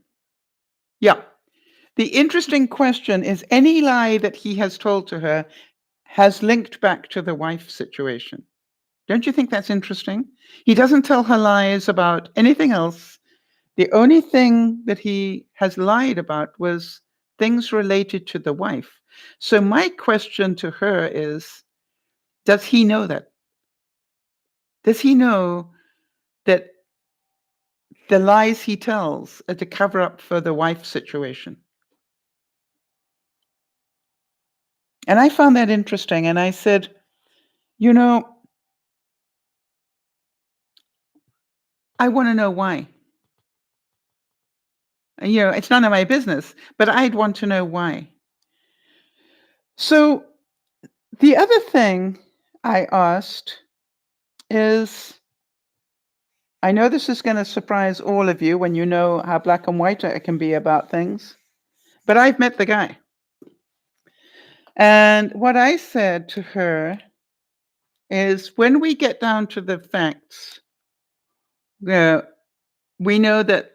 the interesting question is any lie that he has told to her has linked back to the wife situation. Don't you think that's interesting? He doesn't tell her lies about anything else. The only thing that he has lied about was things related to the wife. So my question to her is, does he know that? Does he know that the lies he tells are to cover up for the wife situation? And I found that interesting. And I said, I want to know why. It's none of my business, but I'd want to know why. So the other thing I asked is, I know this is going to surprise all of you when you know how black and white it can be about things, but I've met the guy. And what I said to her is, when we get down to the facts, we know that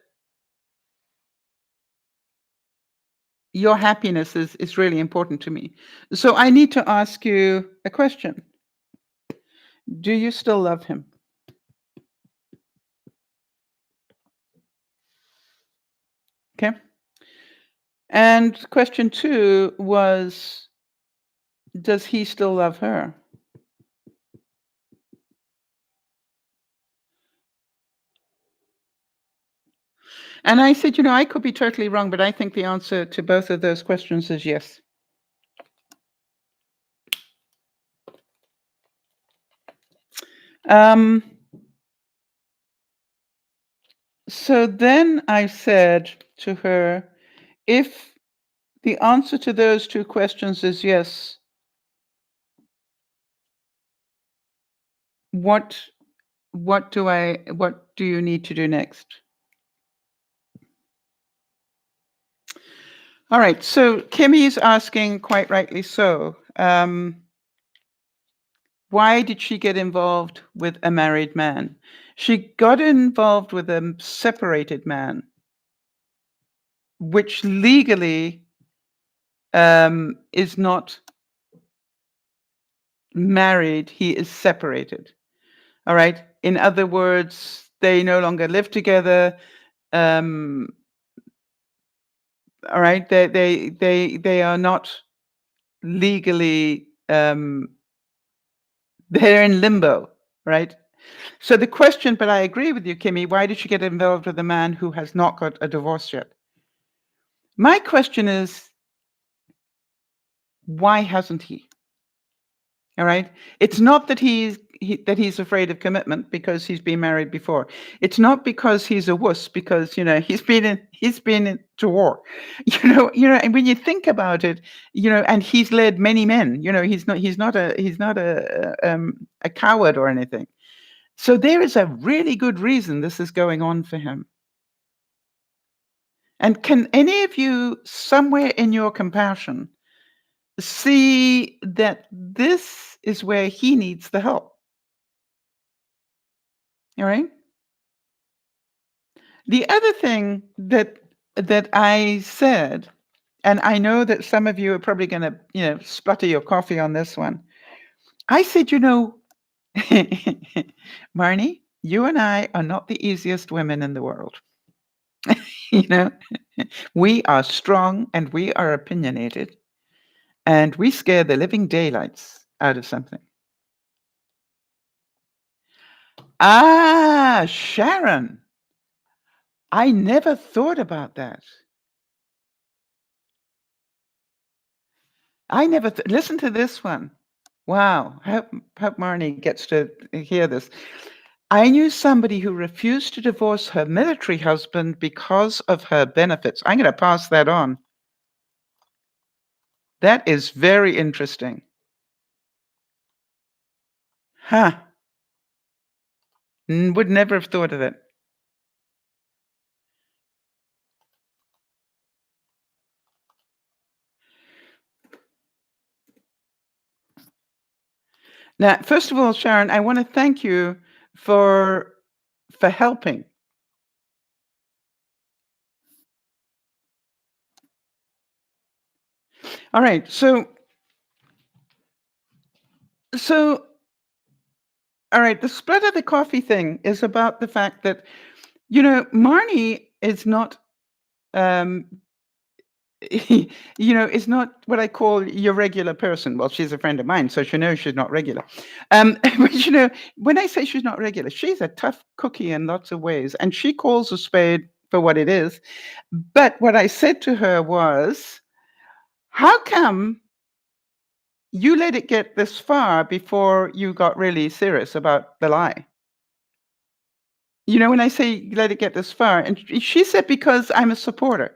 your happiness is really important to me. So I need to ask you a question. Do you still love him? Okay. And question 2 was, does he still love her? And I said, I could be totally wrong, but I think the answer to both of those questions is yes. So then I said to her, if the answer to those two questions is yes, what what do you need to do next? All right. So Kimmy's asking, quite rightly so, why did she get involved with a married man? She got involved with a separated man, which legally is not married. He is separated. All right. In other words, they no longer live together. Um, all right. They are not legally. They're in limbo. Right. So the question, but I agree with you, Kimmy. Why did she get involved with a man who has not got a divorce yet? My question is, why hasn't he? All right. It's not that he's afraid of commitment because he's been married before. It's not because he's a wuss because he's been to war. And when you think about it, and he's led many men. He's not a coward or anything. So there is a really good reason this is going on for him. And can any of you, somewhere in your compassion, see that this is where he needs the help? All right. The other thing that I said, and I know that some of you are probably going to, splutter your coffee on this one. I said, Marnie, you and I are not the easiest women in the world. We are strong and we are opinionated, and we scare the living daylights out of something. Ah, Sharon. I never thought about that. Listen to this one. Wow. Hope Marnie gets to hear this. I knew somebody who refused to divorce her military husband because of her benefits. I'm going to pass that on. That is very interesting. Huh. Would never have thought of it. Now, first of all, Sharon, I want to thank you for helping. All right. So all right, the spread of the coffee thing is about the fact that, Marnie is not um is not what I call your regular person. Well, she's a friend of mine, so she knows she's not regular. But when I say she's not regular, she's a tough cookie in lots of ways, and she calls a spade for what it is. But what I said to her was, how come you let it get this far before you got really serious about the lie? When I say let it get this far, and she said, because I'm a supporter.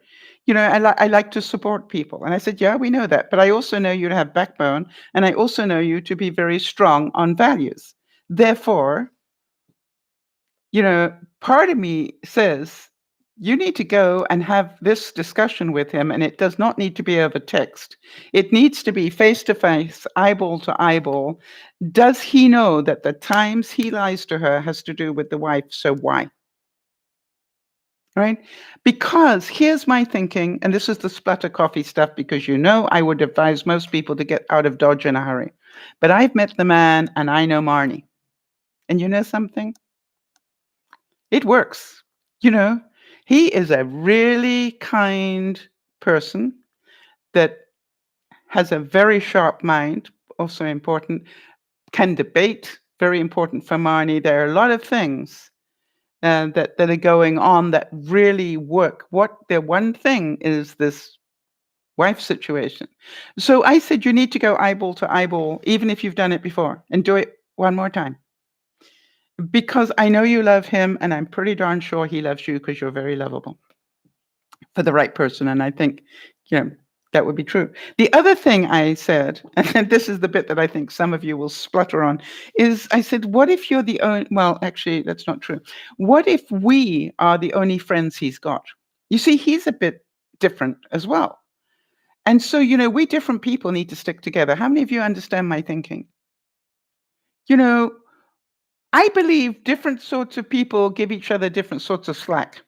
I like to support people. And I said, yeah, we know that. But I also know you to have backbone. And I also know you to be very strong on values. Therefore, part of me says, you need to go and have this discussion with him. And it does not need to be over text. It needs to be face to face, eyeball to eyeball. Does he know that the times he lies to her has to do with the wife? So why? Right? Because here's my thinking, and this is the splatter coffee stuff, because I would advise most people to get out of Dodge in a hurry. But I've met the man and I know Marnie. And you know something? It works. He is a really kind person that has a very sharp mind, also important, can debate, very important for Marnie. There are a lot of things that are going on that really work. The one thing is this wife situation. So I said, you need to go eyeball to eyeball, even if you've done it before, and do it one more time. because I know you love him, and I'm pretty darn sure he loves you because you're very lovable for the right person. And I think, you know, that would be true. The other thing I said, and this is the bit that I think some of you will splutter on, is I said, what if you're the only, well, actually, that's not true. What if we are the only friends he's got? You see, he's a bit different as well. And so, we different people need to stick together. How many of you understand my thinking? You know, I believe different sorts of people give each other different sorts of slack.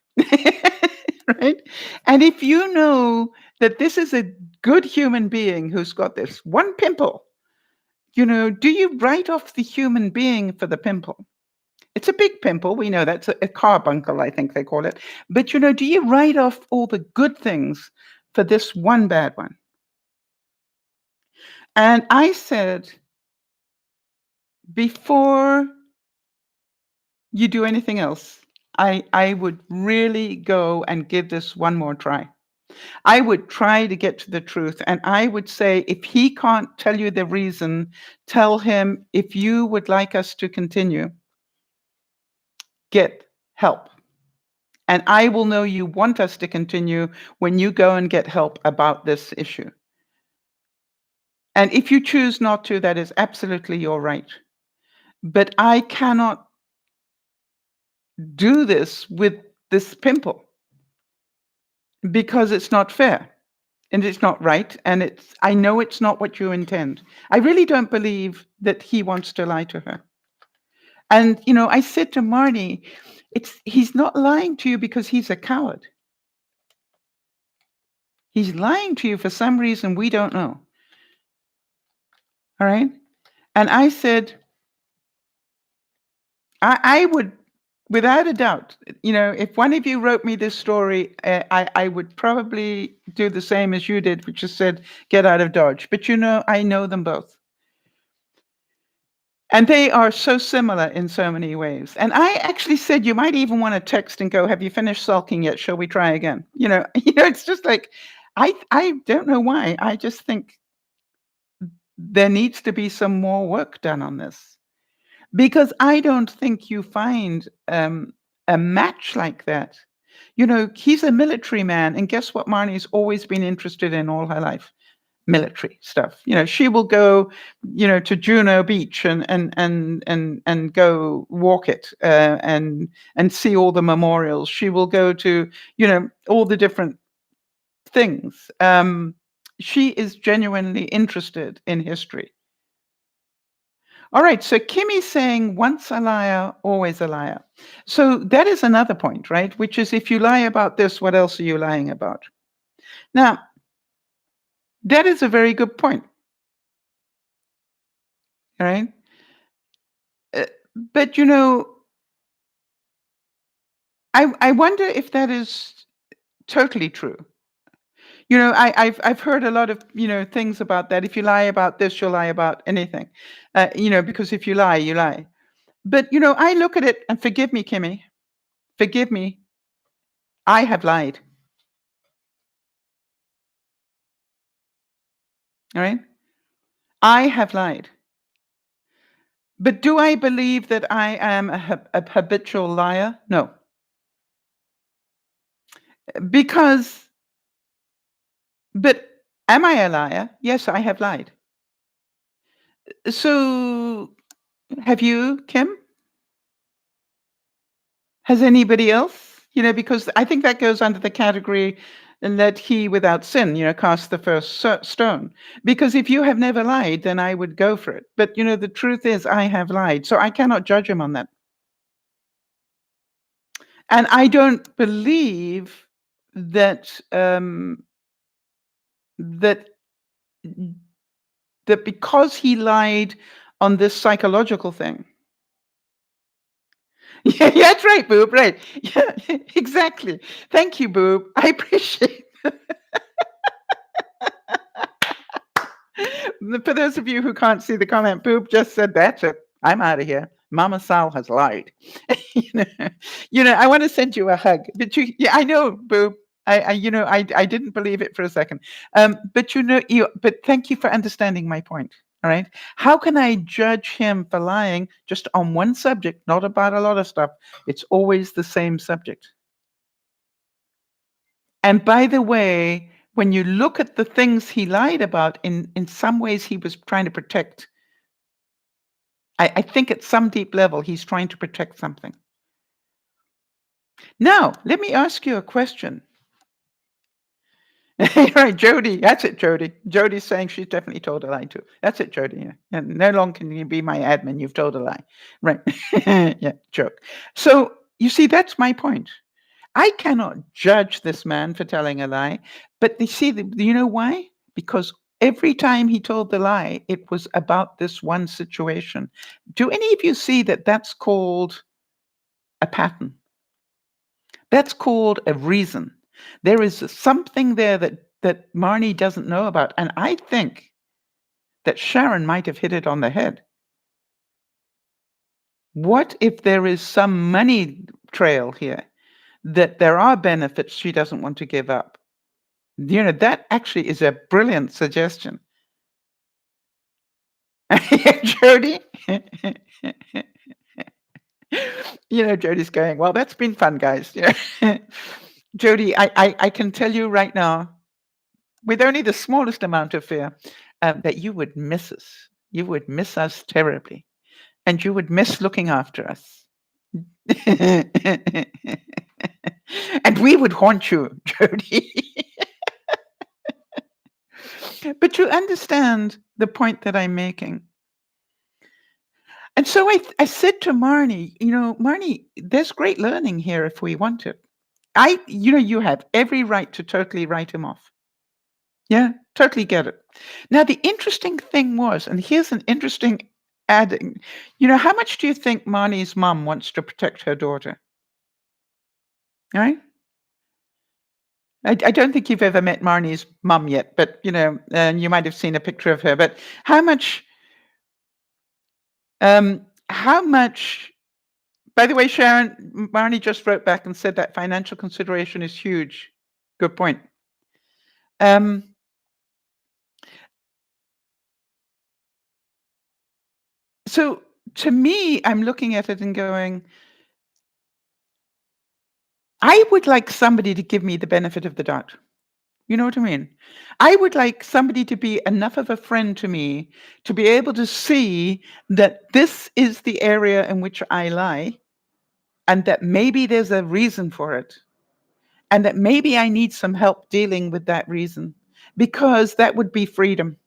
Right? And if you know that this is a good human being who's got this one pimple, do you write off the human being for the pimple? It's a big pimple. We know that's a carbuncle, I think they call it. But, do you write off all the good things for this one bad one? And I said, before you do anything else, I would really go and give this one more try. I would try to get to the truth. And I would say, if he can't tell you the reason, tell him, if you would like us to continue, get help. And I will know you want us to continue when you go and get help about this issue. And if you choose not to, that is absolutely your right. But I cannot do this with this pimple because it's not fair and it's not right. And I know it's not what you intend. I really don't believe that he wants to lie to her. And, I said to Marnie, he's not lying to you because he's a coward. He's lying to you for some reason we don't know. All right? And I said, I would, without a doubt, if one of you wrote me this story, I would probably do the same as you did, which is said, get out of Dodge. But, I know them both. And they are so similar in so many ways. And I actually said, you might even want to text and go, have you finished sulking yet? Shall we try again? It's just like, I don't know why. I just think there needs to be some more work done on this. Because I don't think you find a match like that. He's a military man. And guess what Marnie's always been interested in all her life? Military stuff. She will go, to Juno Beach and go walk it and see all the memorials. She will go to, all the different things. She is genuinely interested in history. All right, so Kimmy's saying once a liar, always a liar. So that is another point, right? Which is, if you lie about this, what else are you lying about? Now, that is a very good point. All right. But I wonder if that is totally true. I've heard a lot of things about that. If you lie about this, you'll lie about anything. Because if you lie, you lie. But I look at it, and forgive me, Kimmy, forgive me. I have lied. All right. I have lied. But do I believe that I am a habitual liar? No. But am I a liar? Yes, I have lied. So have you, Kim? Has anybody else? Because I think that goes under the category, and let he without sin, cast the first stone. Because if you have never lied, then I would go for it. But, the truth is I have lied. So I cannot judge him on that. And I don't believe that that because he lied on this psychological thing. Yeah, that's right, Boob. Right. Yeah, exactly. Thank you, Boob. I appreciate it. For those of you who can't see the comment, Boob just said, that's it. I'm out of here. Mama Sal has lied. I want to send you a hug. But I know, Boob. I didn't believe it for a second. But thank you for understanding my point. All right. How can I judge him for lying just on one subject, not about a lot of stuff? It's always the same subject. And by the way, when you look at the things he lied about, in some ways he was trying to protect. I think at some deep level, he's trying to protect something. Now, let me ask you a question. Right, Jody. That's it, Jody. Jody's saying she's definitely told a lie too. That's it, Jody. Yeah. And no longer can you be my admin. You've told a lie. Right. Yeah, joke. So you see, that's my point. I cannot judge this man for telling a lie, but you see, you know why? Because every time he told the lie, it was about this one situation. Do any of you see that that's called a pattern? That's called a reason. There is something there that Marnie doesn't know about, and I think that Sharon might have hit it on the head. What if there is some money trail here, that there are benefits she doesn't want to give up? That actually is a brilliant suggestion. Jody? Jody's going, well, that's been fun, guys. Jody, I can tell you right now, with only the smallest amount of fear, that you would miss us. You would miss us terribly. And you would miss looking after us. And we would haunt you, Jody. But you understand the point that I'm making. And so I said to Marnie, Marnie, there's great learning here if we want it. You have every right to totally write him off. Yeah, totally get it. Now, the interesting thing was, and here's an interesting adding, how much do you think Marnie's mom wants to protect her daughter? All right? I don't think you've ever met Marnie's mum yet, but, and you might have seen a picture of her, but how much, by the way, Sharon, Marnie just wrote back and said that financial consideration is huge. Good point. So to me, I'm looking at it and going, I would like somebody to give me the benefit of the doubt. You know what I mean? I would like somebody to be enough of a friend to me to be able to see that this is the area in which I lie, and that maybe there's a reason for it, and that maybe I need some help dealing with that reason, because that would be freedom.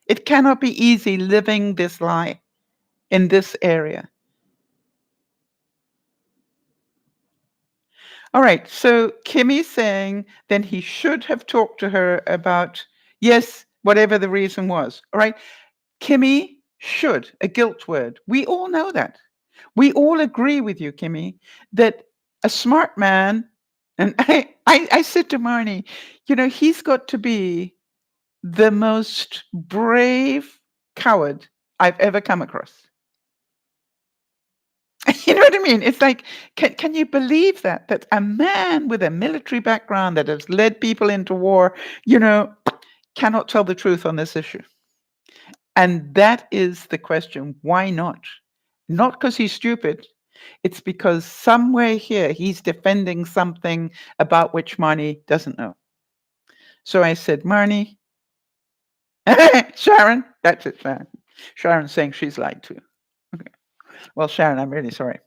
It cannot be easy living this lie in this area. All right, so Kimmy's saying then he should have talked to her about, yes, whatever the reason was. All right, Kimmy should, a guilt word. We all know that. We all agree with you, Kimmy, that a smart man, and I said to Marnie, he's got to be the most brave coward I've ever come across. You know what I mean? It's like, can you believe that a man with a military background that has led people into war, cannot tell the truth on this issue? And that is the question. Why not? Not because he's stupid. It's because somewhere here he's defending something about which Marnie doesn't know. So I said, Marnie, Sharon, that's it, Sharon. Sharon's saying she's lied to. Okay. Well, Sharon, I'm really sorry.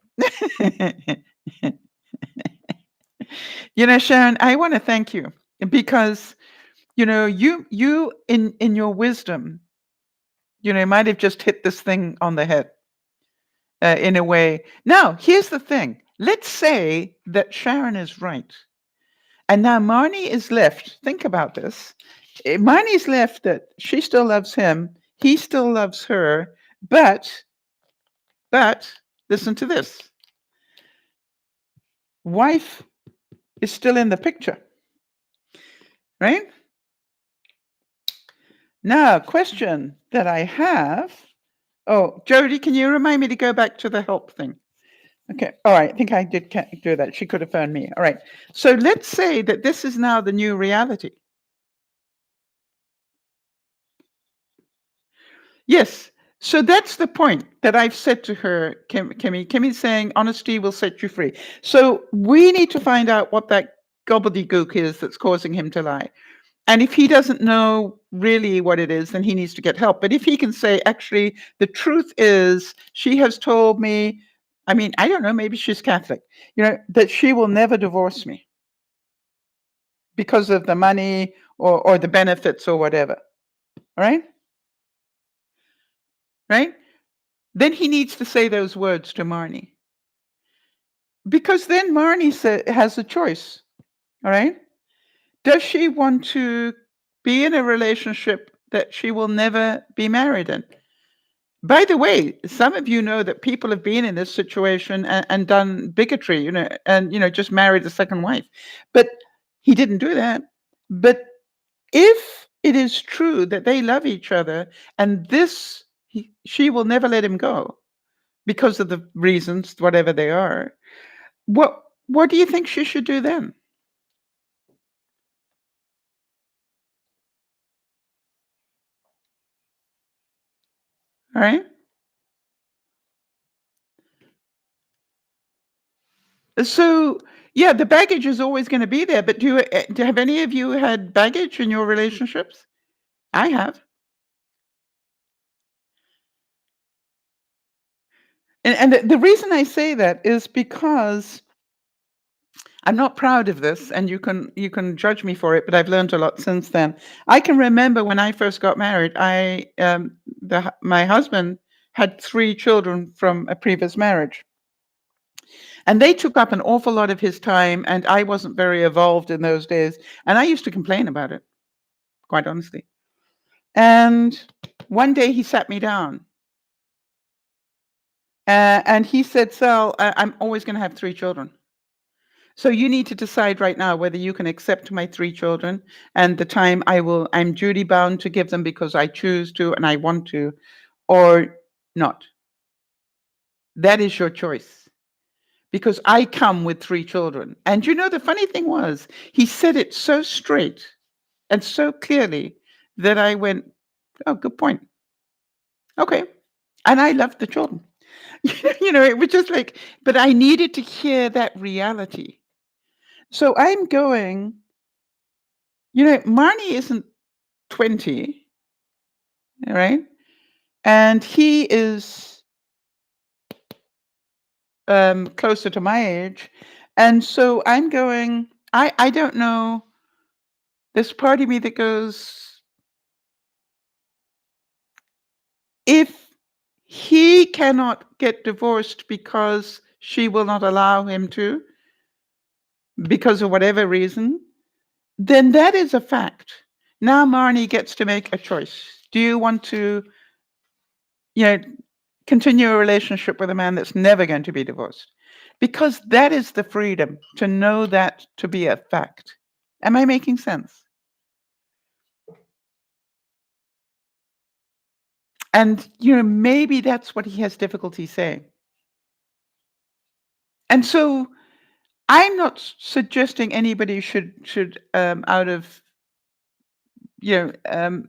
Sharon, I want to thank you because, you in your wisdom, might have just hit this thing on the head in a way. Now, here's the thing. Let's say that Sharon is right. And now Marnie is left. Think about this. Marnie's left that she still loves him. He still loves her. But listen to this. Wife is still in the picture. Right? Now, question that I have. Oh, Jody, can you remind me to go back to the help thing? Okay. All right. I think I did do that. She could have phoned me. All right. So let's say that this is now the new reality. Yes. So that's the point that I've said to her, Kimmy. Kimmy's saying honesty will set you free. So we need to find out what that gobbledygook is that's causing him to lie. And if he doesn't know really what it is, then he needs to get help. But if he can say, actually, the truth is, she has told me, I mean, I don't know, maybe she's Catholic, that she will never divorce me because of the money or the benefits or whatever. All right? Right? Then he needs to say those words to Marnie. Because then Marnie has a choice. All right? Does she want to be in a relationship that she will never be married in? By the way, some of you know that people have been in this situation and done bigotry, and just married a second wife. But he didn't do that. But if it is true that they love each other and she will never let him go because of the reasons, whatever they are, what do you think she should do then? All right. So, yeah, the baggage is always going to be there. But have any of you had baggage in your relationships? I have. And the reason I say that is because I'm not proud of this, and you can judge me for it, but I've learned a lot since then. I can remember when I first got married, my husband had 3 children from a previous marriage. And they took up an awful lot of his time, and I wasn't very evolved in those days, and I used to complain about it, quite honestly. And one day he sat me down, and he said, "Sal, I'm always gonna have 3 children. So you need to decide right now whether you can accept my 3 children and the time I'm duty bound to give them because I choose to and I want to, or not. That is your choice. Because I come with 3 children." And the funny thing was, he said it so straight and so clearly that I went, "Oh, good point. Okay." And I loved the children. It was just like, but I needed to hear that reality. So I'm going, Marnie isn't 20, all right? And he is closer to my age. And so I'm going, I don't know. There's part of me that goes, if he cannot get divorced because she will not allow him to, because of whatever reason, then that is a fact. Now Marnie gets to make a choice. Do you want to, you know, continue a relationship with a man that's never going to be divorced? Because that is the freedom to know that to be a fact. Am I making sense? And maybe that's what he has difficulty saying. And so I'm not suggesting anybody should out of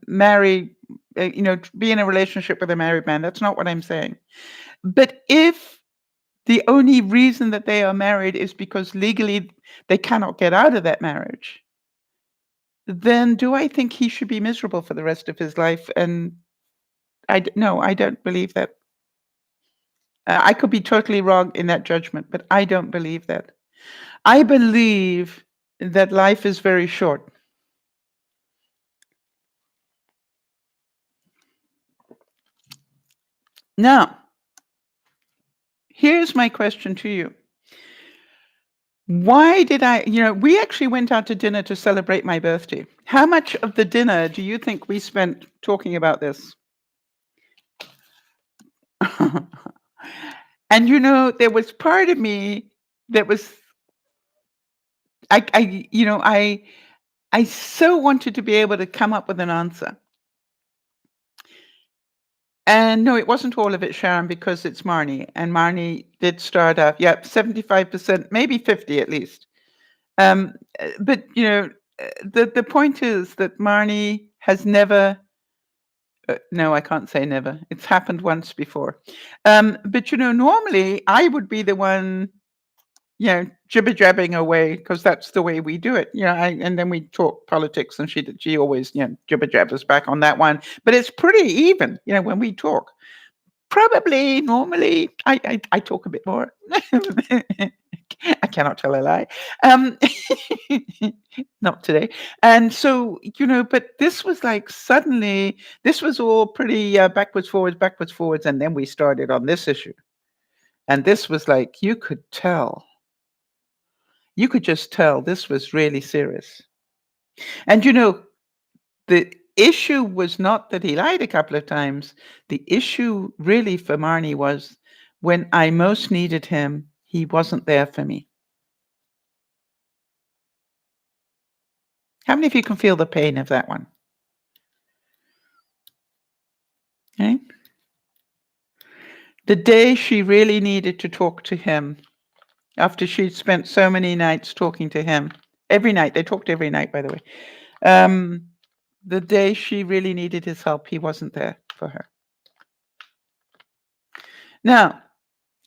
marry, be in a relationship with a married man. That's not what I'm saying. But if the only reason that they are married is because legally they cannot get out of that marriage, then do I think he should be miserable for the rest of his life? And no, I don't believe that. I could be totally wrong in that judgment, but I don't believe that. I believe that life is very short. Now, here's my question to you. Why did we actually went out to dinner to celebrate my birthday. How much of the dinner do you think we spent talking about this? And there was part of me that was, I so wanted to be able to come up with an answer. And no, it wasn't all of it, Sharon, because it's Marnie. And Marnie did start off, 75%, maybe 50 at least. But the point is that Marnie has never No, I can't say never. It's happened once before. But normally I would be the one, jibber jabbing away because that's the way we do it. And then we talk politics, and she always, jibber jabbers back on that one. But it's pretty even, when we talk. Probably normally I talk a bit more. I cannot tell a lie. Um, not today. And so, but this was like suddenly, this was all pretty backwards, forwards. And then we started on this issue. And this was like, you could just tell this was really serious. And, the issue was not that he lied a couple of times. The issue really for Marnie was when I most needed him, he wasn't there for me. How many of you can feel the pain of that one? Okay. The day she really needed to talk to him, after she'd spent so many nights talking to him, every night, they talked every night, by the way. The day she really needed his help, he wasn't there for her. Now,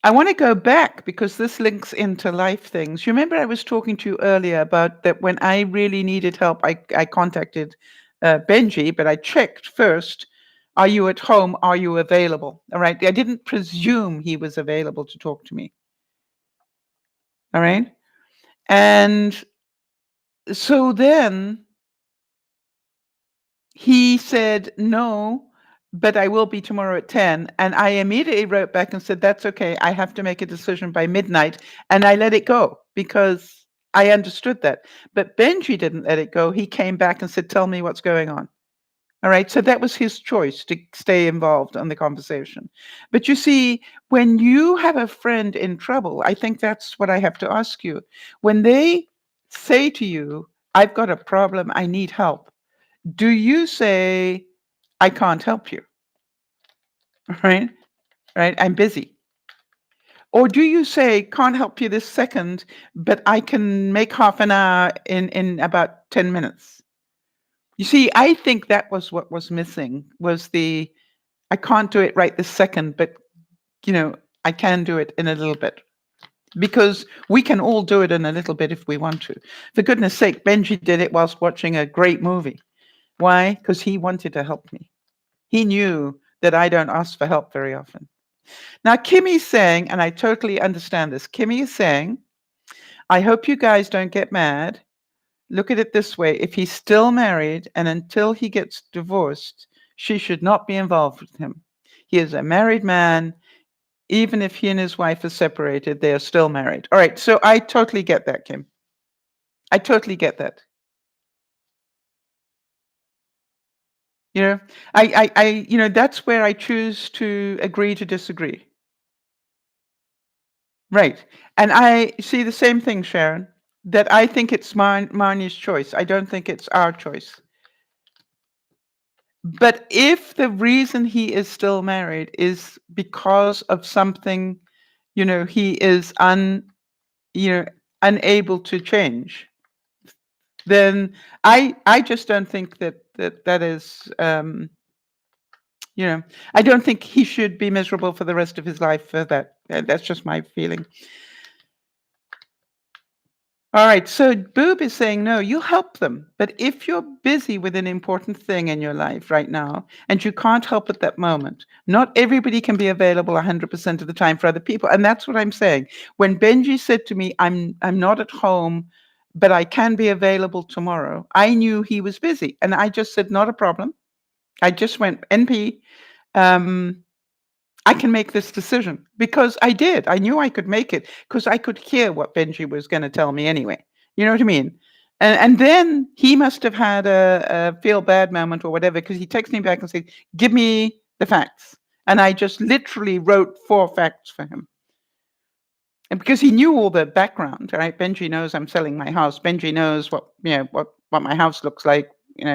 I want to go back because this links into life things. You remember I was talking to you earlier about that when I really needed help, I contacted Benji, but I checked first, are you at home? Are you available? All right. I didn't presume he was available to talk to me. All right. And so then he said, no, but I will be tomorrow at 10. And I immediately wrote back and said, that's okay. I have to make a decision by midnight. And I let it go because I understood that. But Benji didn't let it go. He came back and said, tell me what's going on. All right. So that was his choice to stay involved in the conversation. But you see, when you have a friend in trouble, I think that's what I have to ask you. When they say to you, I've got a problem, I need help, do you say, I can't help you? Right? Right? I'm busy. Or do you say, can't help you this second, but I can make half an hour in about 10 minutes? You see, I think that was what was missing, was I can't do it right this second, but, I can do it in a little bit. Because we can all do it in a little bit if we want to. For goodness sake, Benji did it whilst watching a great movie. Why? Because he wanted to help me. He knew that I don't ask for help very often. Now, Kimmy's saying, and I totally understand this, Kimmy is saying, I hope you guys don't get mad. Look at it this way. If he's still married and until he gets divorced, she should not be involved with him. He is a married man. Even if he and his wife are separated, they are still married. All right. So I totally get that, Kim. I totally get that. That's where I choose to agree to disagree. Right. And I see the same thing, Sharon, that I think it's Marnie's choice. I don't think it's our choice. But if the reason he is still married is because of something, he is unable to change, then I just don't think that is I don't think he should be miserable for the rest of his life for that. That's just my feeling. All right, so Boob is saying, no, you help them. But if you're busy with an important thing in your life right now, and you can't help at that moment, not everybody can be available 100% of the time for other people. And that's what I'm saying. When Benji said to me, I'm not at home, but I can be available tomorrow, I knew he was busy. And I just said, not a problem. I just went, NP, I can make this decision, because I did. I knew I could make it because I could hear what Benji was going to tell me anyway. You know what I mean? And then he must have had a feel bad moment or whatever, because he texted me back and said, give me the facts. And I just literally wrote 4 facts for him. And because he knew all the background, right? Benji knows I'm selling my house. Benji knows what my house looks like. He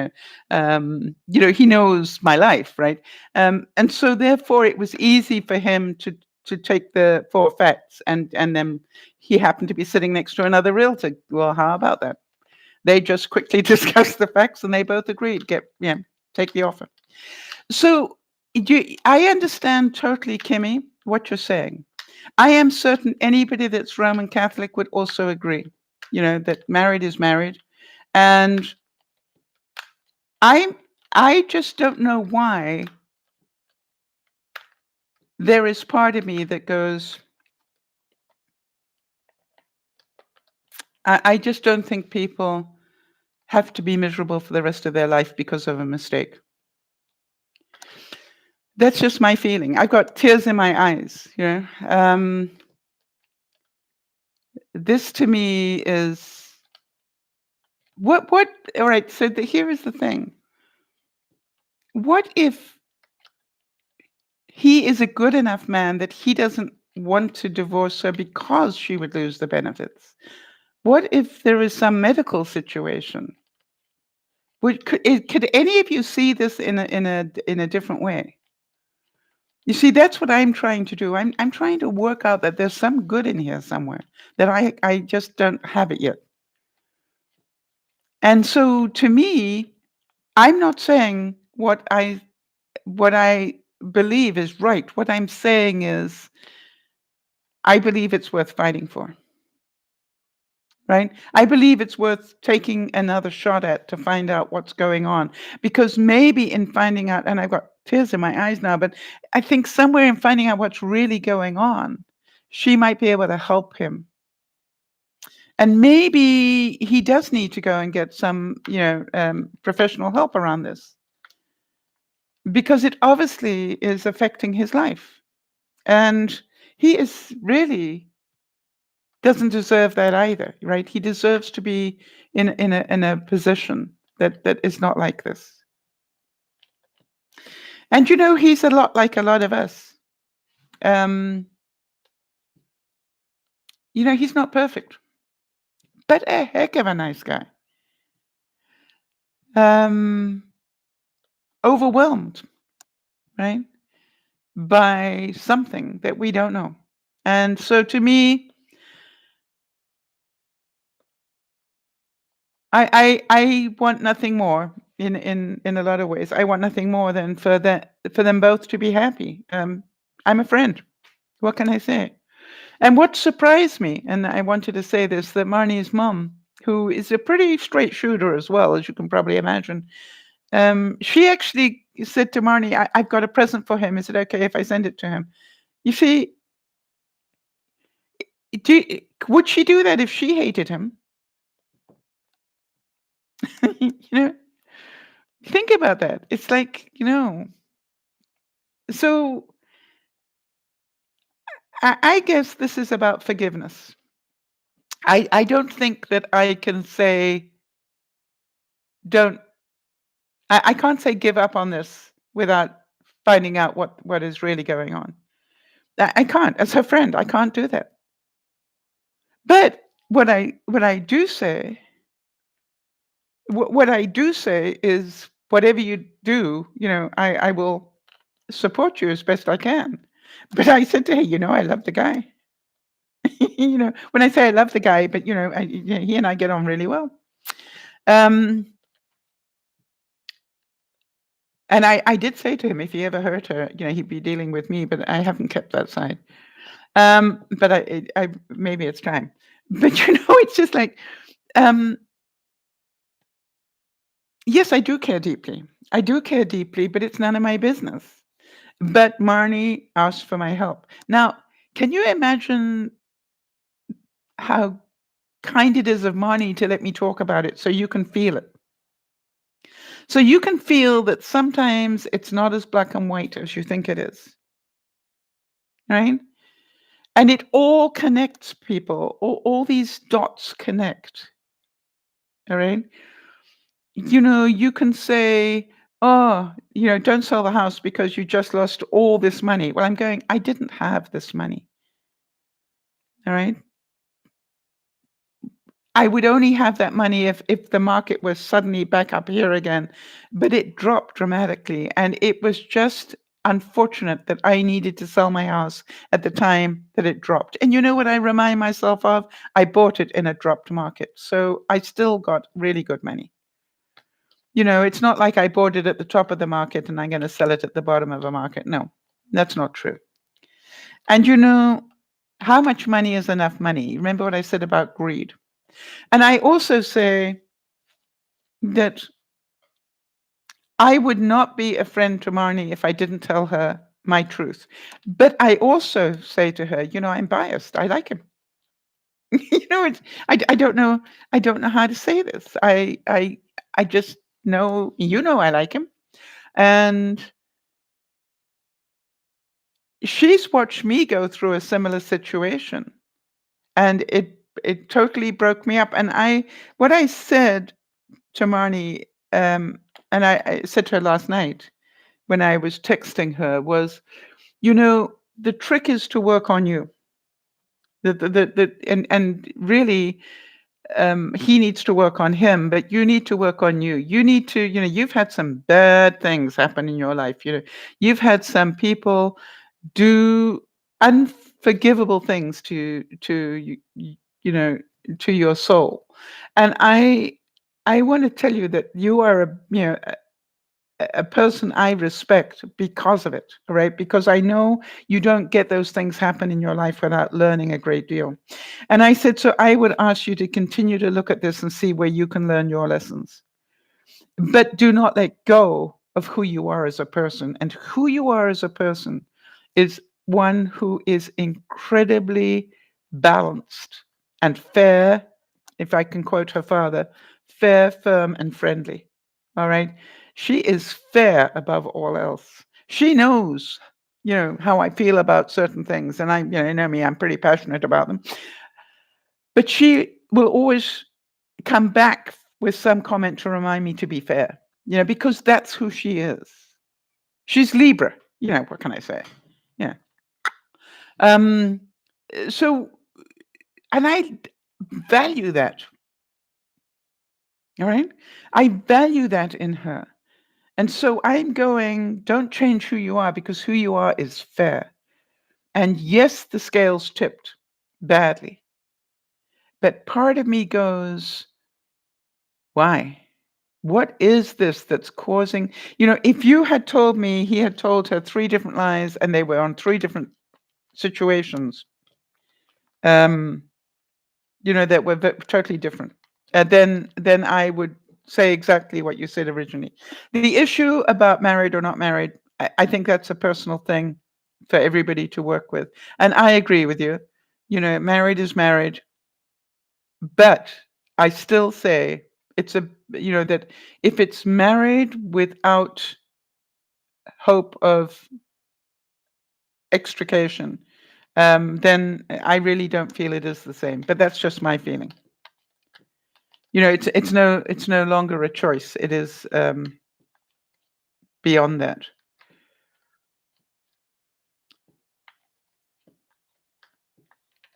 knows my life, right? And so therefore it was easy for him to take the 4 facts, and then he happened to be sitting next to another realtor. Well, how about that? They just quickly discussed the facts and they both agreed, take the offer. So I understand totally, Kimmy, what you're saying. I am certain anybody that's Roman Catholic would also agree, that married is married. And I I just don't know why there is part of me that goes, I just don't think people have to be miserable for the rest of their life because of a mistake. That's just my feeling. I've got tears in my eyes. This to me is what all right, so here is the thing. What if he is a good enough man that he doesn't want to divorce her because she would lose the benefits? What if there is some medical situation? Could any of you see this in a different way? You see, that's what I'm trying to do. I'm trying to work out that there's some good in here somewhere that I just don't have it yet. And so to me, I'm not saying what I believe is right. What I'm saying is I believe it's worth fighting for. Right? I believe it's worth taking another shot at to find out what's going on. Because maybe in finding out, and I've got tears in my eyes now, but I think somewhere in finding out what's really going on, she might be able to help him. And maybe he does need to go and get some, professional help around this because it obviously is affecting his life. And he is really doesn't deserve that either, right? He deserves to be in a position that is not like this. And he's a lot like a lot of us. He's not perfect, but a heck of a nice guy. Overwhelmed, right, by something that we don't know. And so to me, I want nothing more in a lot of ways. I want nothing more than for them both to be happy. I'm a friend. What can I say? And what surprised me, and I wanted to say this, that Marnie's mom, who is a pretty straight shooter as well, as you can probably imagine, she actually said to Marnie, I've got a present for him. Is it okay if I send it to him? You see, would she do that if she hated him? you know, think about that. It's like, so I guess this is about forgiveness. I don't think that I can say, don't, I can't say give up on this without finding out what is really going on. I can't. As her friend, I can't do that. But what I do say, what I do say is whatever you do, I will support you as best I can. But I said to her, I love the guy. When I say I love the guy, but he and I get on really well. Um, and I did say to him, if he ever hurt her, he'd be dealing with me. But I haven't kept that side. But I maybe it's time. But it's just like, yes, I do care deeply. I do care deeply, but it's none of my business. But Marnie asked for my help. Now, can you imagine how kind it is of Marnie to let me talk about it so you can feel it? So you can feel that sometimes it's not as black and white as you think it is, right? And it all connects people. All these dots connect, all right? You can say, oh, don't sell the house because you just lost all this money. Well, I'm going, I didn't have this money, all right? I would only have that money if the market was suddenly back up here again, but it dropped dramatically, and it was just unfortunate that I needed to sell my house at the time that it dropped. And you know what I remind myself of? I bought it in a dropped market, so I still got really good money. It's not like I bought it at the top of the market and I'm going to sell it at the bottom of the market. No, that's not true. And how much money is enough money? Remember what I said about greed. And I also say that I would not be a friend to Marnie if I didn't tell her my truth. But I also say to her, I'm biased. I like him. It's I don't know how to say this. I just know I like him. And she's watched me go through a similar situation, and it totally broke me up. And what I said to Marnie, and I said to her last night when I was texting her was, the trick is to work on you. And really, he needs to work on him, but you need to work on you. You need to, you've had some bad things happen in your life. You've had some people do unforgivable things you know, to your soul. And I want to tell you that you are a person I respect because of it, right? Because I know you don't get those things happen in your life without learning a great deal. And I said, so I would ask you to continue to look at this and see where you can learn your lessons. But do not let go of who you are as a person. And who you are as a person is one who is incredibly balanced and fair, if I can quote her father, fair, firm, and friendly. All right. She is fair above all else. She knows, how I feel about certain things. And you know me, I'm pretty passionate about them. But she will always come back with some comment to remind me to be fair, because that's who she is. She's Libra. What can I say? Yeah. Um, so, and I value that. All right. I value that in her. And so I'm going, don't change who you are, because who you are is fair. And yes, the scales tipped badly. But part of me goes, why? What is this that's causing, if you had told me he had told her 3 different lies and they were on 3 different situations, that were totally different, then I would say exactly what you said originally. The issue about married or not married, I think that's a personal thing for everybody to work with. And I agree with you. Married is married, but I still say it's that if it's married without hope of extrication, then I really don't feel it is the same. But that's just my feeling. It's no longer a choice. It is beyond that.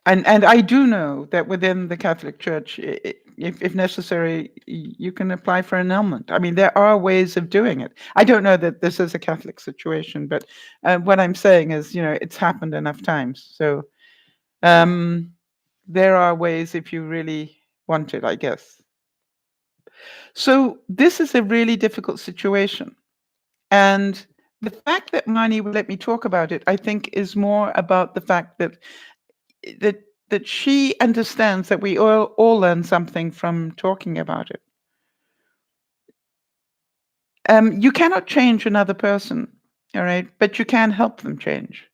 And I do know that within the Catholic Church, if necessary, you can apply for annulment. I mean, there are ways of doing it. I don't know that this is a Catholic situation, but what I'm saying is, it's happened enough times. So there are ways if you really want it, I guess. So this is a really difficult situation. And the fact that Marnie will let me talk about it, I think, is more about the fact that that she understands that we all learn something from talking about it. You cannot change another person, all right, but you can help them change.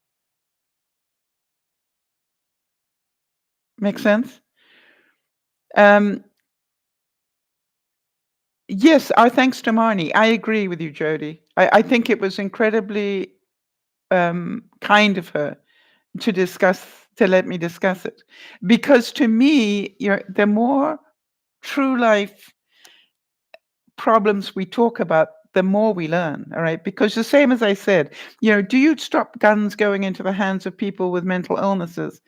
Make sense? Yes, our thanks to Marnie. I agree with you, Jody. I think it was incredibly kind of her to let me discuss it, because to me, the more true life problems we talk about, the more we learn. All right, because the same as I said, do you stop guns going into the hands of people with mental illnesses?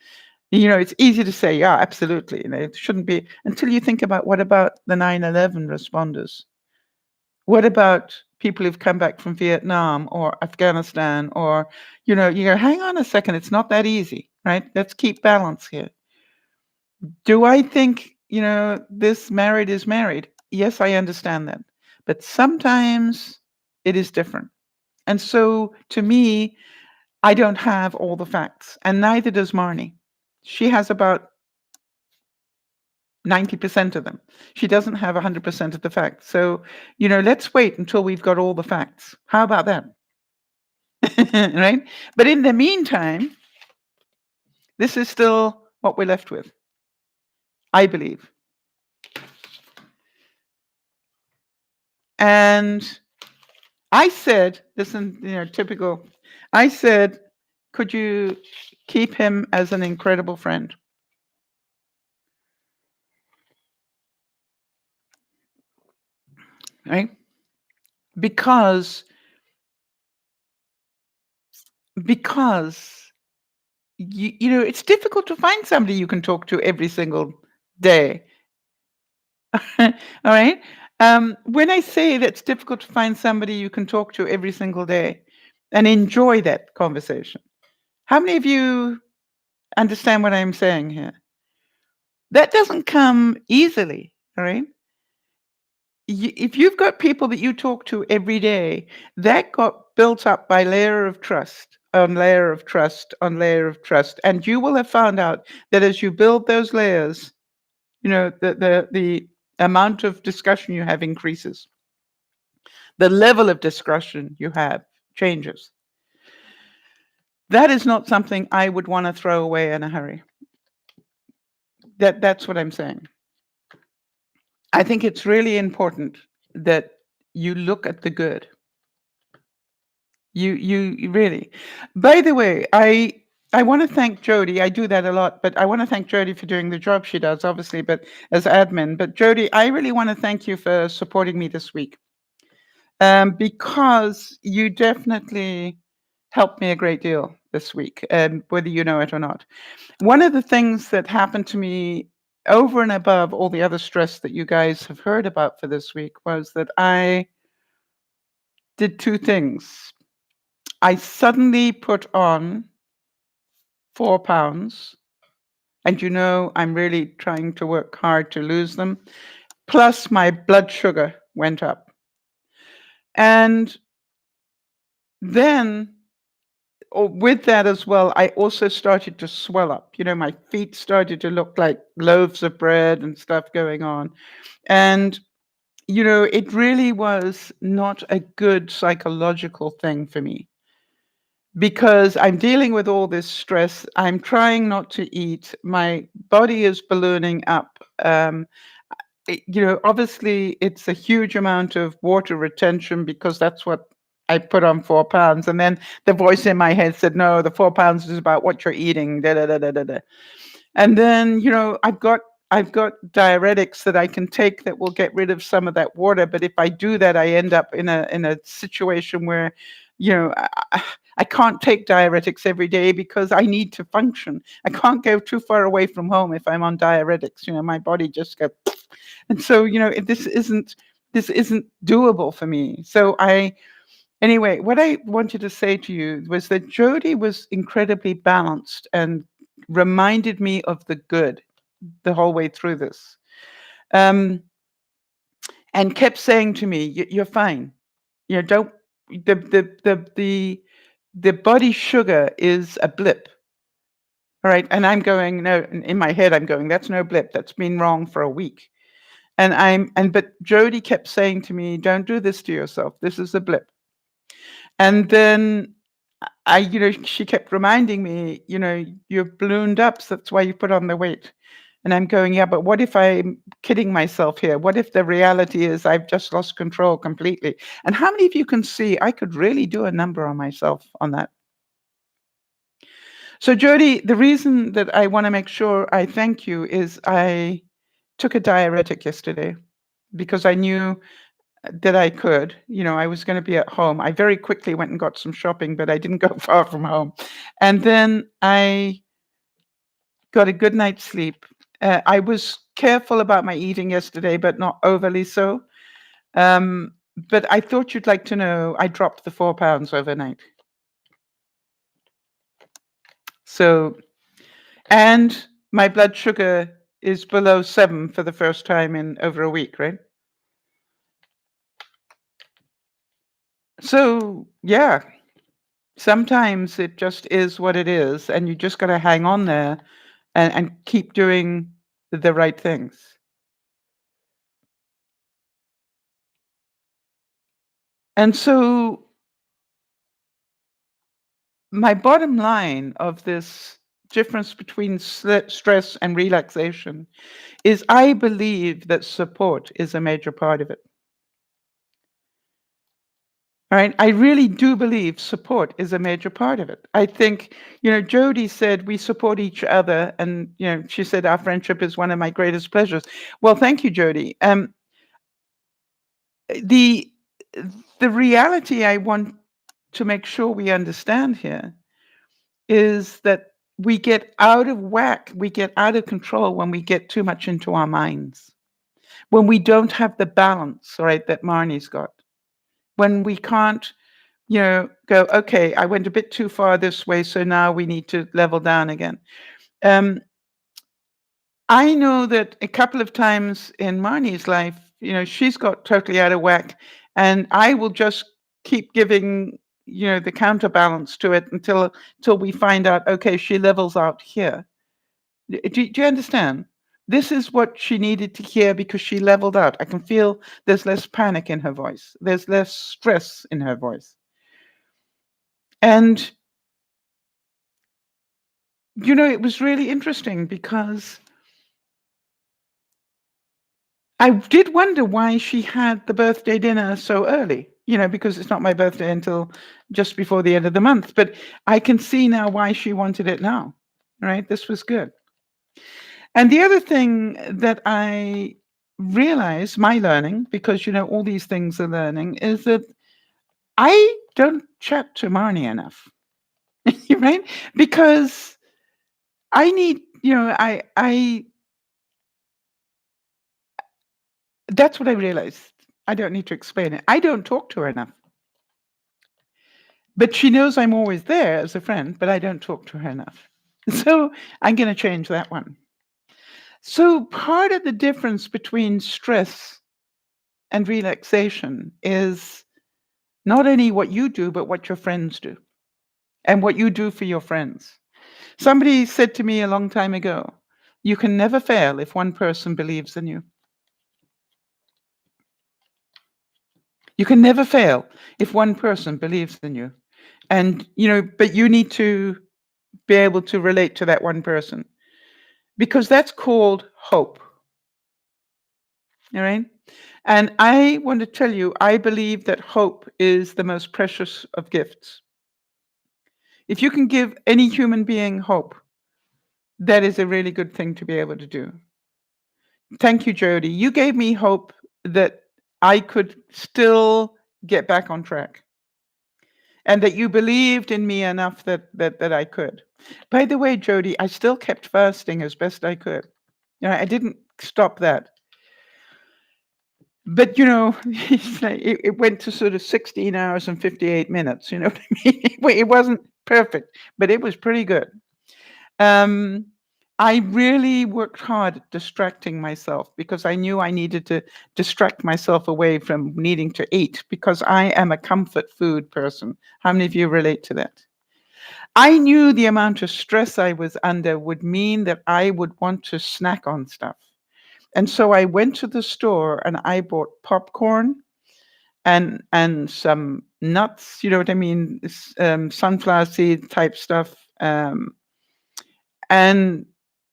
It's easy to say, yeah, absolutely. It shouldn't be, until you think about, what about the 9/11 responders? What about people who've come back from Vietnam or Afghanistan, or you go, hang on a second, it's not that easy, right? Let's keep balance here. Do I think, this married is married? Yes, I understand that. but sometimes it is different. And so to me, I don't have all the facts, and neither does Marnie. She has about 90% of them. She doesn't have 100% of the facts. So, let's wait until we've got all the facts. How about that? Right? But in the meantime, this is still what we're left with, I believe. And I said, listen, typical. I said, could you keep him as an incredible friend? Right? Because it's difficult to find somebody you can talk to every single day. All right. When I say that it's difficult to find somebody you can talk to every single day and enjoy that conversation, how many of you understand what I'm saying here? That doesn't come easily. All right. If you've got people that you talk to every day, that got built up by layer of trust on layer of trust on layer of trust, and you will have found out that as you build those layers, the amount of discussion you have increases. The level of discussion you have changes. That is not something I would want to throw away in a hurry. That's what I'm saying. I think it's really important that you look at the good. You really. By the way, I want to thank Jody. I do that a lot, but I want to thank Jody for doing the job she does, obviously, but as admin. But Jody, I really want to thank you for supporting me this week, because you definitely helped me a great deal this week, whether you know it or not. One of the things that happened to me over and above all the other stress that you guys have heard about for this week was that I did two things. I suddenly put on 4 pounds, and I'm really trying to work hard to lose them. Plus, my blood sugar went up. And then, with that as well, I also started to swell up. My feet started to look like loaves of bread and stuff going on. And, it really was not a good psychological thing for me, because I'm dealing with all this stress. I'm trying not to eat. My body is ballooning up. Obviously, it's a huge amount of water retention, because that's what I put on 4 pounds. And then the voice in my head said, no, the 4 pounds is about what you're eating. Da, da, da, da, da, da. And then, I've got diuretics that I can take that will get rid of some of that water. But if I do that, I end up in a situation where, I can't take diuretics every day because I need to function. I can't go too far away from home if I'm on diuretics. My body just goes. And so, this isn't doable for me. So anyway, what I wanted to say to you was that Jody was incredibly balanced and reminded me of the good the whole way through this. And kept saying to me, you're fine. Don't, the body sugar is a blip. All right. And I'm going, no, in my head, I'm going, that's no blip. That's been wrong for a week. But Jody kept saying to me, don't do this to yourself. This is a blip. And then she kept reminding me, you've ballooned up, so that's why you put on the weight. And I'm going, yeah, but what if I'm kidding myself here? What if the reality is I've just lost control completely? And how many of you can see I could really do a number on myself on that? So Jody, the reason that I want to make sure I thank you is I took a diuretic yesterday because I knew that I could. I was going to be at home. I very quickly went and got some shopping, but I didn't go far from home. And then I got a good night's sleep. I was careful about my eating yesterday, but not overly so. But I thought you'd like to know I dropped the 4 pounds overnight. So, and my blood sugar is below 7 for the first time in over a week, right? So, yeah, sometimes it just is what it is, and you just got to hang on there and keep doing the right things. And so, my bottom line of this difference between stress and relaxation is I believe that support is a major part of it. All right. I really do believe support is a major part of it. I think, Jody said we support each other. And, she said our friendship is one of my greatest pleasures. Well, thank you, Jody. The the reality I want to make sure we understand here is that we get out of whack, we get out of control when we get too much into our minds, when we don't have the balance, right, that Marnie's got, when we can't, go, okay, I went a bit too far this way, so now we need to level down again. I know that a couple of times in Marnie's life, she's got totally out of whack, and I will just keep giving, the counterbalance to it until we find out, okay, she levels out here. Do you understand? This is what she needed to hear because she leveled out. I can feel there's less panic in her voice. There's less stress in her voice. And, it was really interesting because I did wonder why she had the birthday dinner so early, because it's not my birthday until just before the end of the month. But I can see now why she wanted it now, right? This was good. And the other thing that I realized, my learning, because, all these things are learning, is that I don't chat to Marnie enough, right? Because I need, that's what I realized. I don't need to explain it. I don't talk to her enough. But she knows I'm always there as a friend, but I don't talk to her enough. So I'm going to change that one. So part of the difference between stress and relaxation is not only what you do, but what your friends do and what you do for your friends. Somebody said to me a long time ago, you can never fail if one person believes in you. You can never fail if one person believes in you. And, but you need to be able to relate to that one person because that's called hope. All right. And I want to tell you, I believe that hope is the most precious of gifts. If you can give any human being hope, that is a really good thing to be able to do. Thank you, Jody. You gave me hope that I could still get back on track and that you believed in me enough that I could. By the way, Jody, I still kept fasting as best I could. I didn't stop that. But, it went to sort of 16 hours and 58 minutes, you know what I mean? It wasn't perfect, but it was pretty good. I really worked hard at distracting myself because I knew I needed to distract myself away from needing to eat because I am a comfort food person. How many of you relate to that? I knew the amount of stress I was under would mean that I would want to snack on stuff. And so I went to the store and I bought popcorn and some nuts, you know what I mean, sunflower seed type stuff, and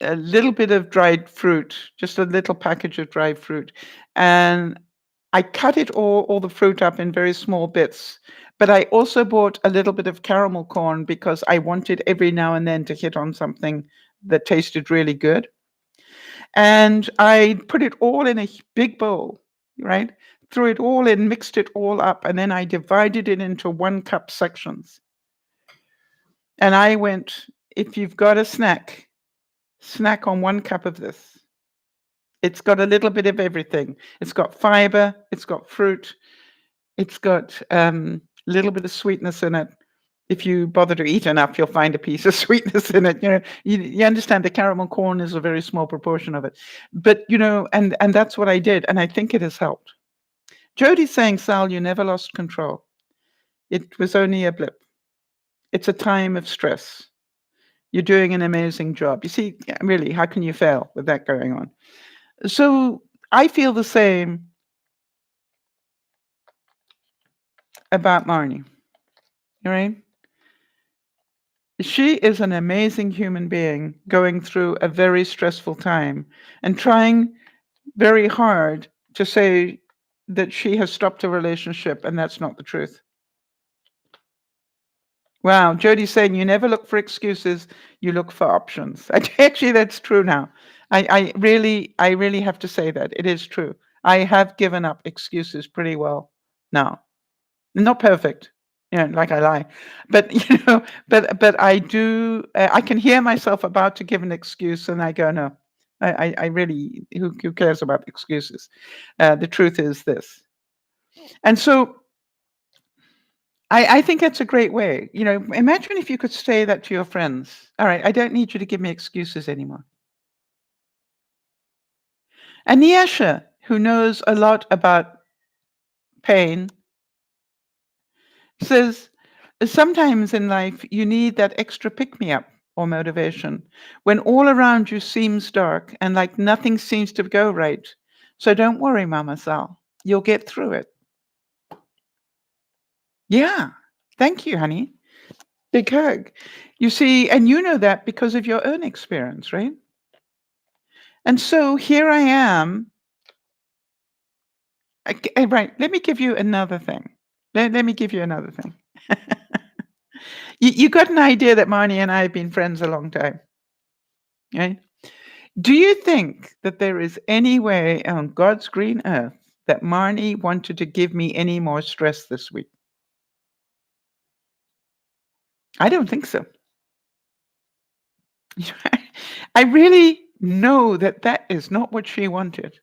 a little bit of dried fruit, just a little package of dried fruit. And I cut it all the fruit up in very small bits. But I also bought a little bit of caramel corn because I wanted every now and then to hit on something that tasted really good. And I put it all in a big bowl, right? Threw it all in, mixed it all up, and then I divided it into 1 cup sections. And I went, if you've got a snack on 1 cup of this. It's got a little bit of everything. It's got fiber, it's got fruit, it's got a little bit of sweetness in it. If you bother to eat enough, you'll find a piece of sweetness in it. You understand the caramel corn is a very small proportion of it. But, and that's what I did. And I think it has helped. Jody's saying, Sal, you never lost control. It was only a blip. It's a time of stress. You're doing an amazing job. You see, yeah, really, how can you fail with that going on? So I feel the same about Marnie, right? She is an amazing human being going through a very stressful time and trying very hard to say that she has stopped a relationship, and that's not the truth. Wow, Jody's saying you never look for excuses, you look for options. Actually, that's true now. I really have to say that. It is true. I have given up excuses pretty well now. Not perfect, like I lie. But, but I do, I can hear myself about to give an excuse and I go, no, I really, who cares about excuses? The truth is this. And so I think that's a great way. Imagine if you could say that to your friends. All right, I don't need you to give me excuses anymore. And Niesha, who knows a lot about pain, says sometimes in life you need that extra pick me up or motivation when all around you seems dark and like nothing seems to go right. So don't worry, Mama Sal. You'll get through it. Yeah. Thank you, honey. Big hug. You see, and you know that because of your own experience, right? And so here I am. Right. Let me give you another thing. Let me give you another thing. You got an idea that Marnie and I have been friends a long time, right? Do you think that there is any way on God's green earth that Marnie wanted to give me any more stress this week? I don't think so. I really know that that is not what she wanted.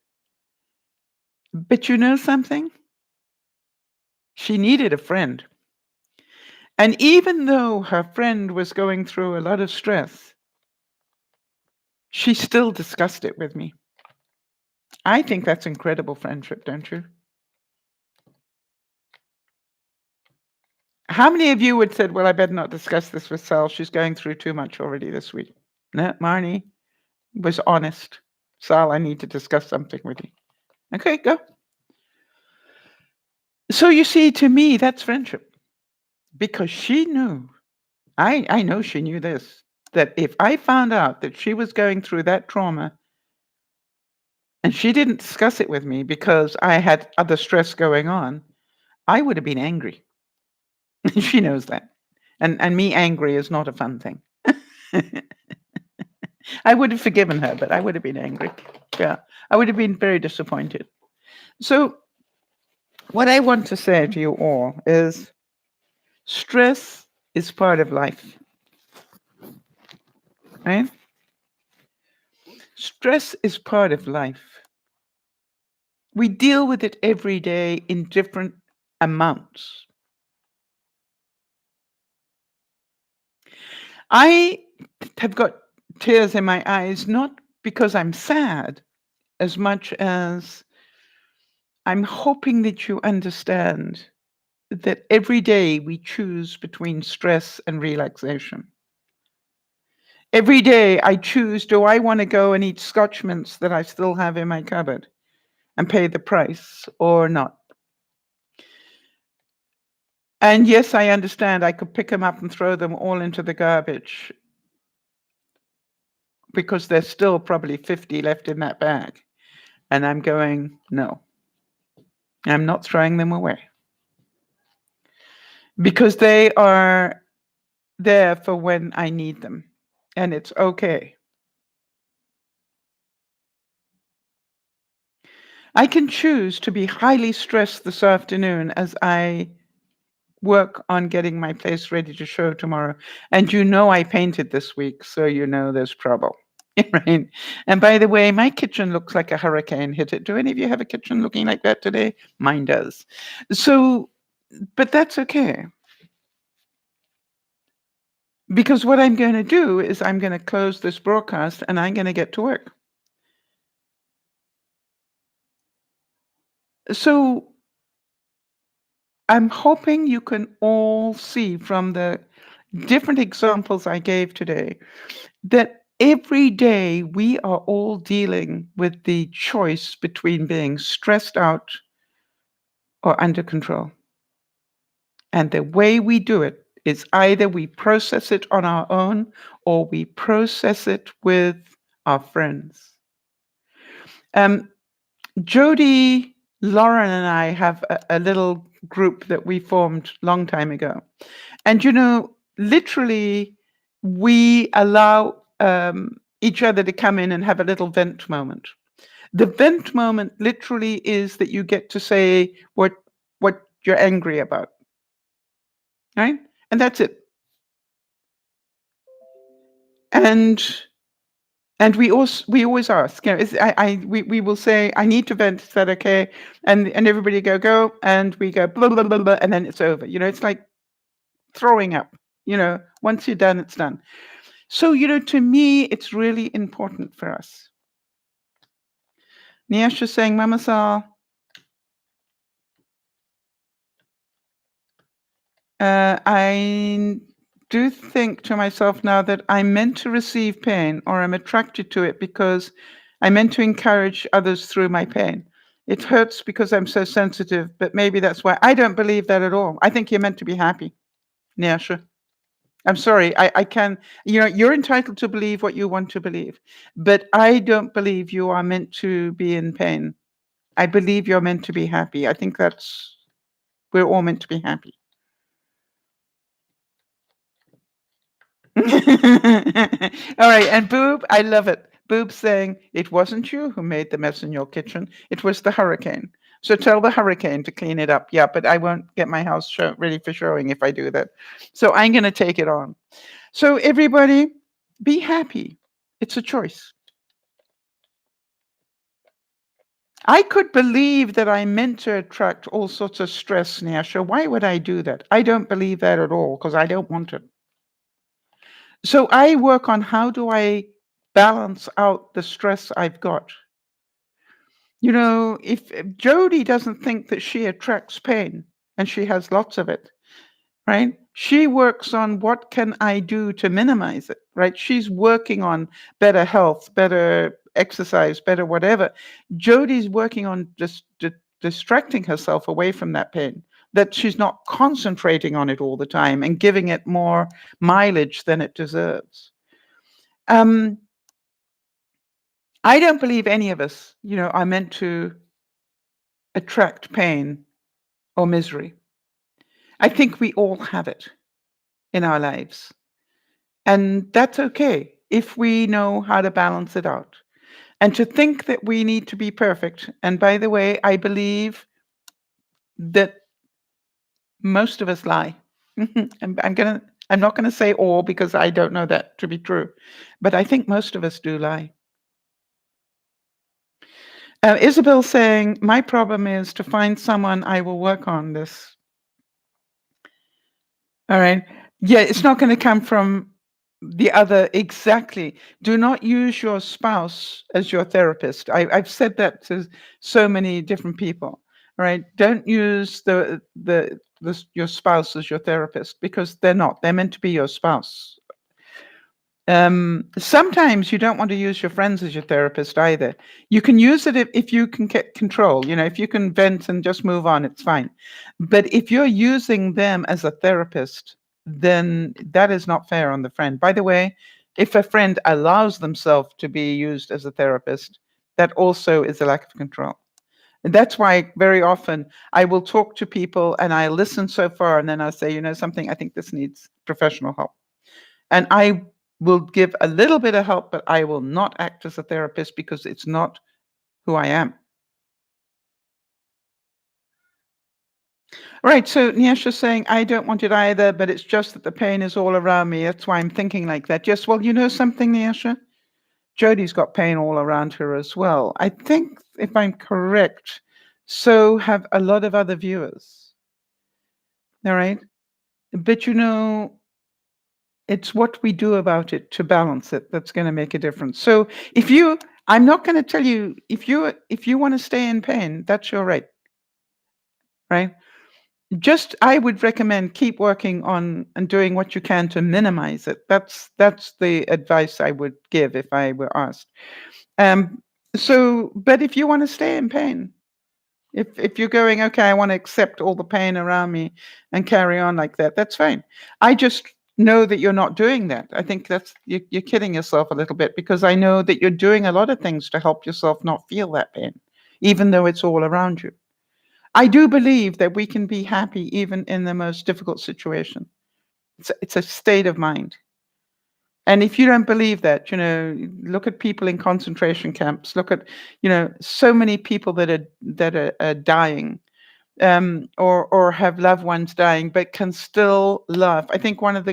But you know something? She needed a friend. And even though her friend was going through a lot of stress, she still discussed it with me. I think that's incredible friendship, don't you? How many of you would said, well, I better not discuss this with Sal. She's going through too much already this week. No, Marnie was honest. Sal, I need to discuss something with you. Okay, go. So you see, to me, that's friendship. Because she knew, I know she knew this, that if I found out that she was going through that trauma and she didn't discuss it with me because I had other stress going on, I would have been angry. She knows that. And me angry is not a fun thing. I would have forgiven her, but I would have been angry. Yeah, I would have been very disappointed. So, what I want to say to you all is stress is part of life, right? Stress is part of life. We deal with it every day in different amounts. I have got tears in my eyes, not because I'm sad, as much as I'm hoping that you understand that every day we choose between stress and relaxation. Every day I choose, do I want to go and eat Scotch mints that I still have in my cupboard and pay the price or not? And yes, I understand I could pick them up and throw them all into the garbage because there's still probably 50 left in that bag. And I'm going, no, I'm not throwing them away because they are there for when I need them. And it's okay. I can choose to be highly stressed this afternoon as I work on getting my place ready to show tomorrow. And I painted this week, so there's trouble. Right? And by the way, my kitchen looks like a hurricane hit it. Do any of you have a kitchen looking like that today? Mine does. So, but that's okay. Because what I'm going to do is I'm going to close this broadcast and I'm going to get to work. So I'm hoping you can all see from the different examples I gave today that every day we are all dealing with the choice between being stressed out or under control. And the way we do it is either we process it on our own or we process it with our friends. Um, Jody, Lauren, and I have a little group that we formed long time ago. And, literally, we allow each other to come in and have a little vent moment. The vent moment literally is that you get to say what you're angry about, right? And that's it. And we always ask, we will say, I need to vent. Is that okay? And everybody go, and we go blah blah blah blah, and then it's over. It's like throwing up. Once you're done, it's done. So to me, it's really important for us. Niasha's saying, "MamaSal, I do think to myself now that I'm meant to receive pain or I'm attracted to it because I'm meant to encourage others through my pain. It hurts because I'm so sensitive, but maybe that's why." I don't believe that at all. I think you're meant to be happy, Niasha. I'm sorry. I can, you're entitled to believe what you want to believe, but I don't believe you are meant to be in pain. I believe you're meant to be happy. I think we're all meant to be happy. All right, and Boob, I love it. Boob saying, it wasn't you who made the mess in your kitchen, it was the hurricane. So tell the hurricane to clean it up. Yeah, but I won't get my house ready for showing if I do that. So I'm going to take it on. So everybody, be happy. It's a choice. I could believe that I meant to attract all sorts of stress, Nyasha. Why would I do that? I don't believe that at all because I don't want it. So I work on how do I balance out the stress I've got. If Jody doesn't think that she attracts pain, and she has lots of it, right? She works on what can I do to minimize it, right? She's working on better health, better exercise, better whatever. Jody's working on just distracting herself away from that pain, that she's not concentrating on it all the time and giving it more mileage than it deserves. I don't believe any of us, are meant to attract pain or misery. I think we all have it in our lives. And that's okay if we know how to balance it out. And to think that we need to be perfect. And by the way, I believe that most of us lie. I'm not gonna say all because I don't know that to be true, but I think most of us do lie. Isabel saying, my problem is to find someone. I will work on this. All right. Yeah, it's not going to come from the other. Exactly. Do not use your spouse as your therapist. I've said that to so many different people. All right. Don't use your spouse as your therapist because they're not. They're meant to be your spouse. Sometimes you don't want to use your friends as your therapist either. You can use it if you can get control, if you can vent and just move on, it's fine. But if you're using them as a therapist, then that is not fair on the friend. By the way, if a friend allows themselves to be used as a therapist, that also is a lack of control. And that's why very often I will talk to people and I listen so far and then I say, something, I think this needs professional help. And I will give a little bit of help, but I will not act as a therapist because it's not who I am. Right. So Nyasha's saying, I don't want it either, but it's just that the pain is all around me. That's why I'm thinking like that. Yes. Well, you know something, Nyasha? Jody's got pain all around her as well. I think, if I'm correct, so have a lot of other viewers. All right. But it's what we do about it to balance it that's going to make a difference. So I'm not going to tell you, if you want to stay in pain, that's your right. Right? just I would recommend keep working on and doing what you can to minimize it. That's the advice I would give if I were asked. Um, but if you want to stay in pain, if you're going, okay, I want to accept all the pain around me and carry on like that, that's fine. I just know that you're not doing that. I think you're kidding yourself a little bit, because I know that you're doing a lot of things to help yourself not feel that pain, even though it's all around you. I do believe that we can be happy even in the most difficult situation. It's a state of mind. And if you don't believe that, look at people in concentration camps. Look at, so many people that are dying, or have loved ones dying, but can still love. I think one of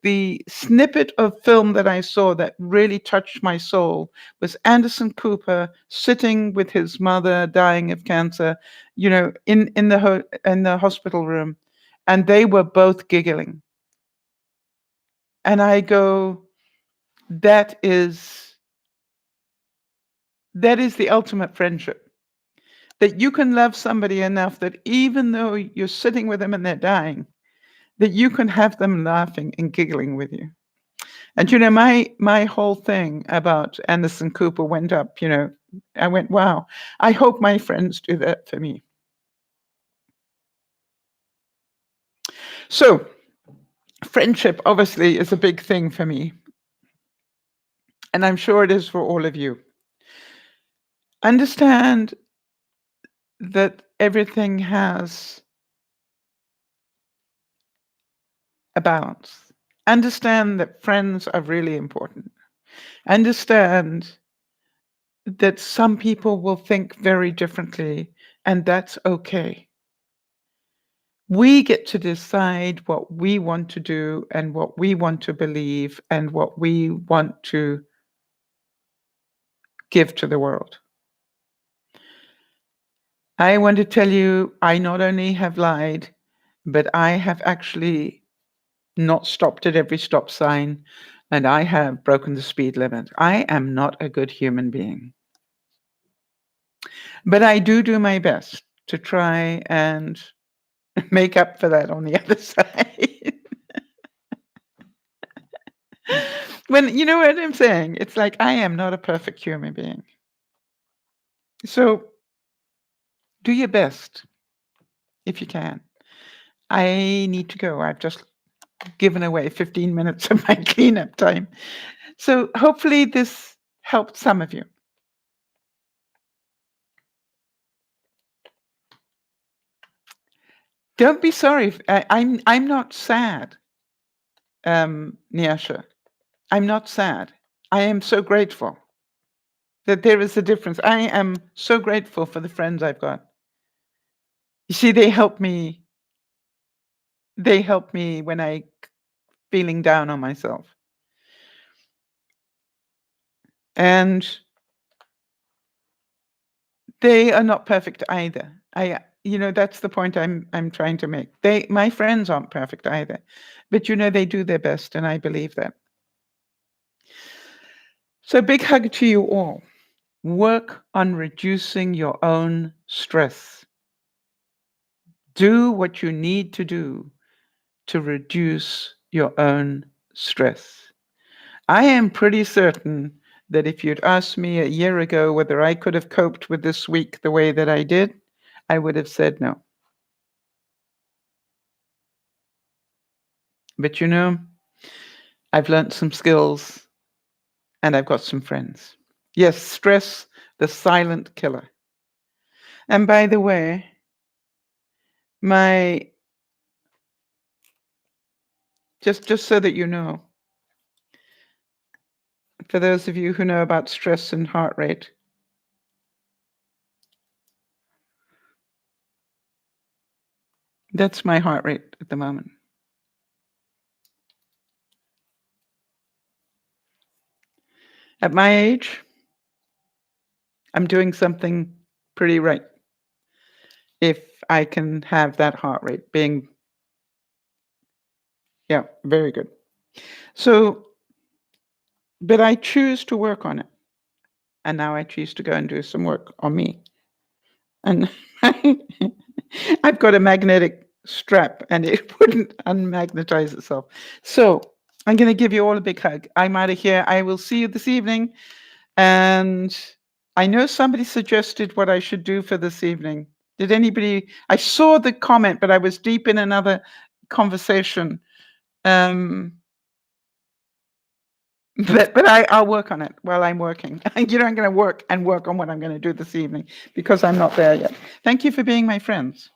the snippet of film that I saw that really touched my soul was Anderson Cooper sitting with his mother dying of cancer, in the hospital room, and they were both giggling. And I go, that is the ultimate friendship. That you can love somebody enough that even though you're sitting with them and they're dying, that you can have them laughing and giggling with you. And my whole thing about Anderson Cooper went up, I went, wow, I hope my friends do that for me. So friendship obviously is a big thing for me. And I'm sure it is for all of you. Understand that everything has a balance. Understand that friends are really important. Understand that some people will think very differently, and that's okay. We get to decide what we want to do and what we want to believe and what we want to give to the world. I want to tell you, I not only have lied, but I have actually not stopped at every stop sign, and I have broken the speed limit. I am not a good human being. But I do my best to try and make up for that on the other side. When you know what I'm saying, it's like I am not a perfect human being. So do your best if you can. I need to go. I've just given away 15 minutes of my cleanup time. So hopefully this helped some of you. Don't be sorry. I'm not sad, Nyasha. I'm not sad. I am so grateful that there is a difference. I am so grateful for the friends I've got. You see, they help me. They help me when I feeling down on myself. And they are not perfect either. That's the point I'm trying to make. My friends aren't perfect either, but they do their best, and I believe that. So big hug to you all. Work on reducing your own stress. Do what you need to do to reduce your own stress. I am pretty certain that if you'd asked me a year ago whether I could have coped with this week the way that I did, I would have said no. But I've learned some skills and I've got some friends. Yes, stress, the silent killer. And by the way, just so that you know, for those of you who know about stress and heart rate, that's my heart rate at the moment. At my age, I'm doing something pretty right. If I can have that heart rate being, yeah, very good. So, but I choose to work on it. And now I choose to go and do some work on me. And I've got a magnetic strap and it wouldn't unmagnetize itself. So I'm going to give you all a big hug. I'm out of here. I will see you this evening. And I know somebody suggested what I should do for this evening. Did anybody? I saw the comment, but I was deep in another conversation. But I'll work on it while I'm working. I'm going to work on what I'm going to do this evening because I'm not there yet. Thank you for being my friends.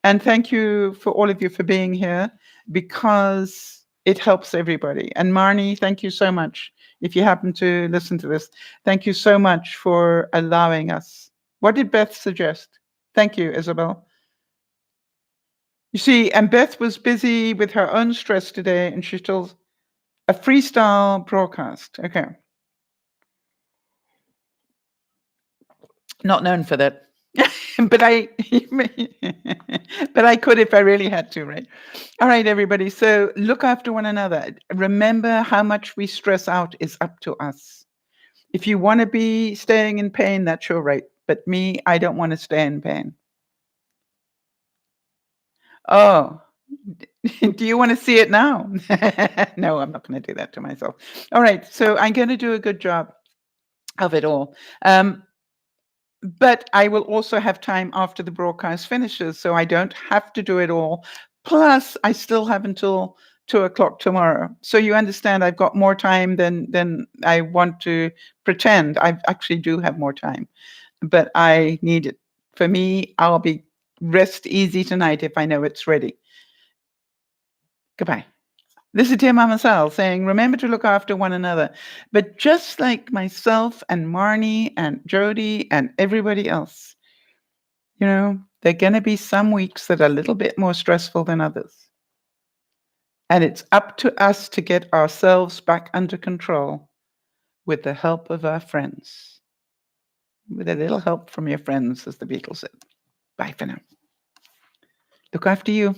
And thank you for all of you for being here because it helps everybody. And Marnie, thank you so much. If you happen to listen to this, thank you so much for allowing us. What did Beth suggest? Thank you, Isabel. You see, and Beth was busy with her own stress today, and she told a freestyle broadcast. Okay. Not known for that. but I could if I really had to, right? All right, everybody. So look after one another. Remember how much we stress out is up to us. If you want to be staying in pain, that's your right. But me, I don't want to stay in pain. Oh, do you want to see it now? No, I'm not going to do that to myself. All right. So I'm going to do a good job of it all. But I will also have time after the broadcast finishes, so I don't have to do it all. Plus, I still have until 2:00 tomorrow. So you understand I've got more time than I want to pretend. I actually do have more time, but I need it. For me, I'll be rest easy tonight if I know it's ready. Goodbye. This is DearMamaSal saying, remember to look after one another. But just like myself and Marnie and Jody and everybody else, you know, there are going to be some weeks that are a little bit more stressful than others. And it's up to us to get ourselves back under control with the help of our friends. With a little help from your friends, as the Beatles said. Bye for now. Look after you.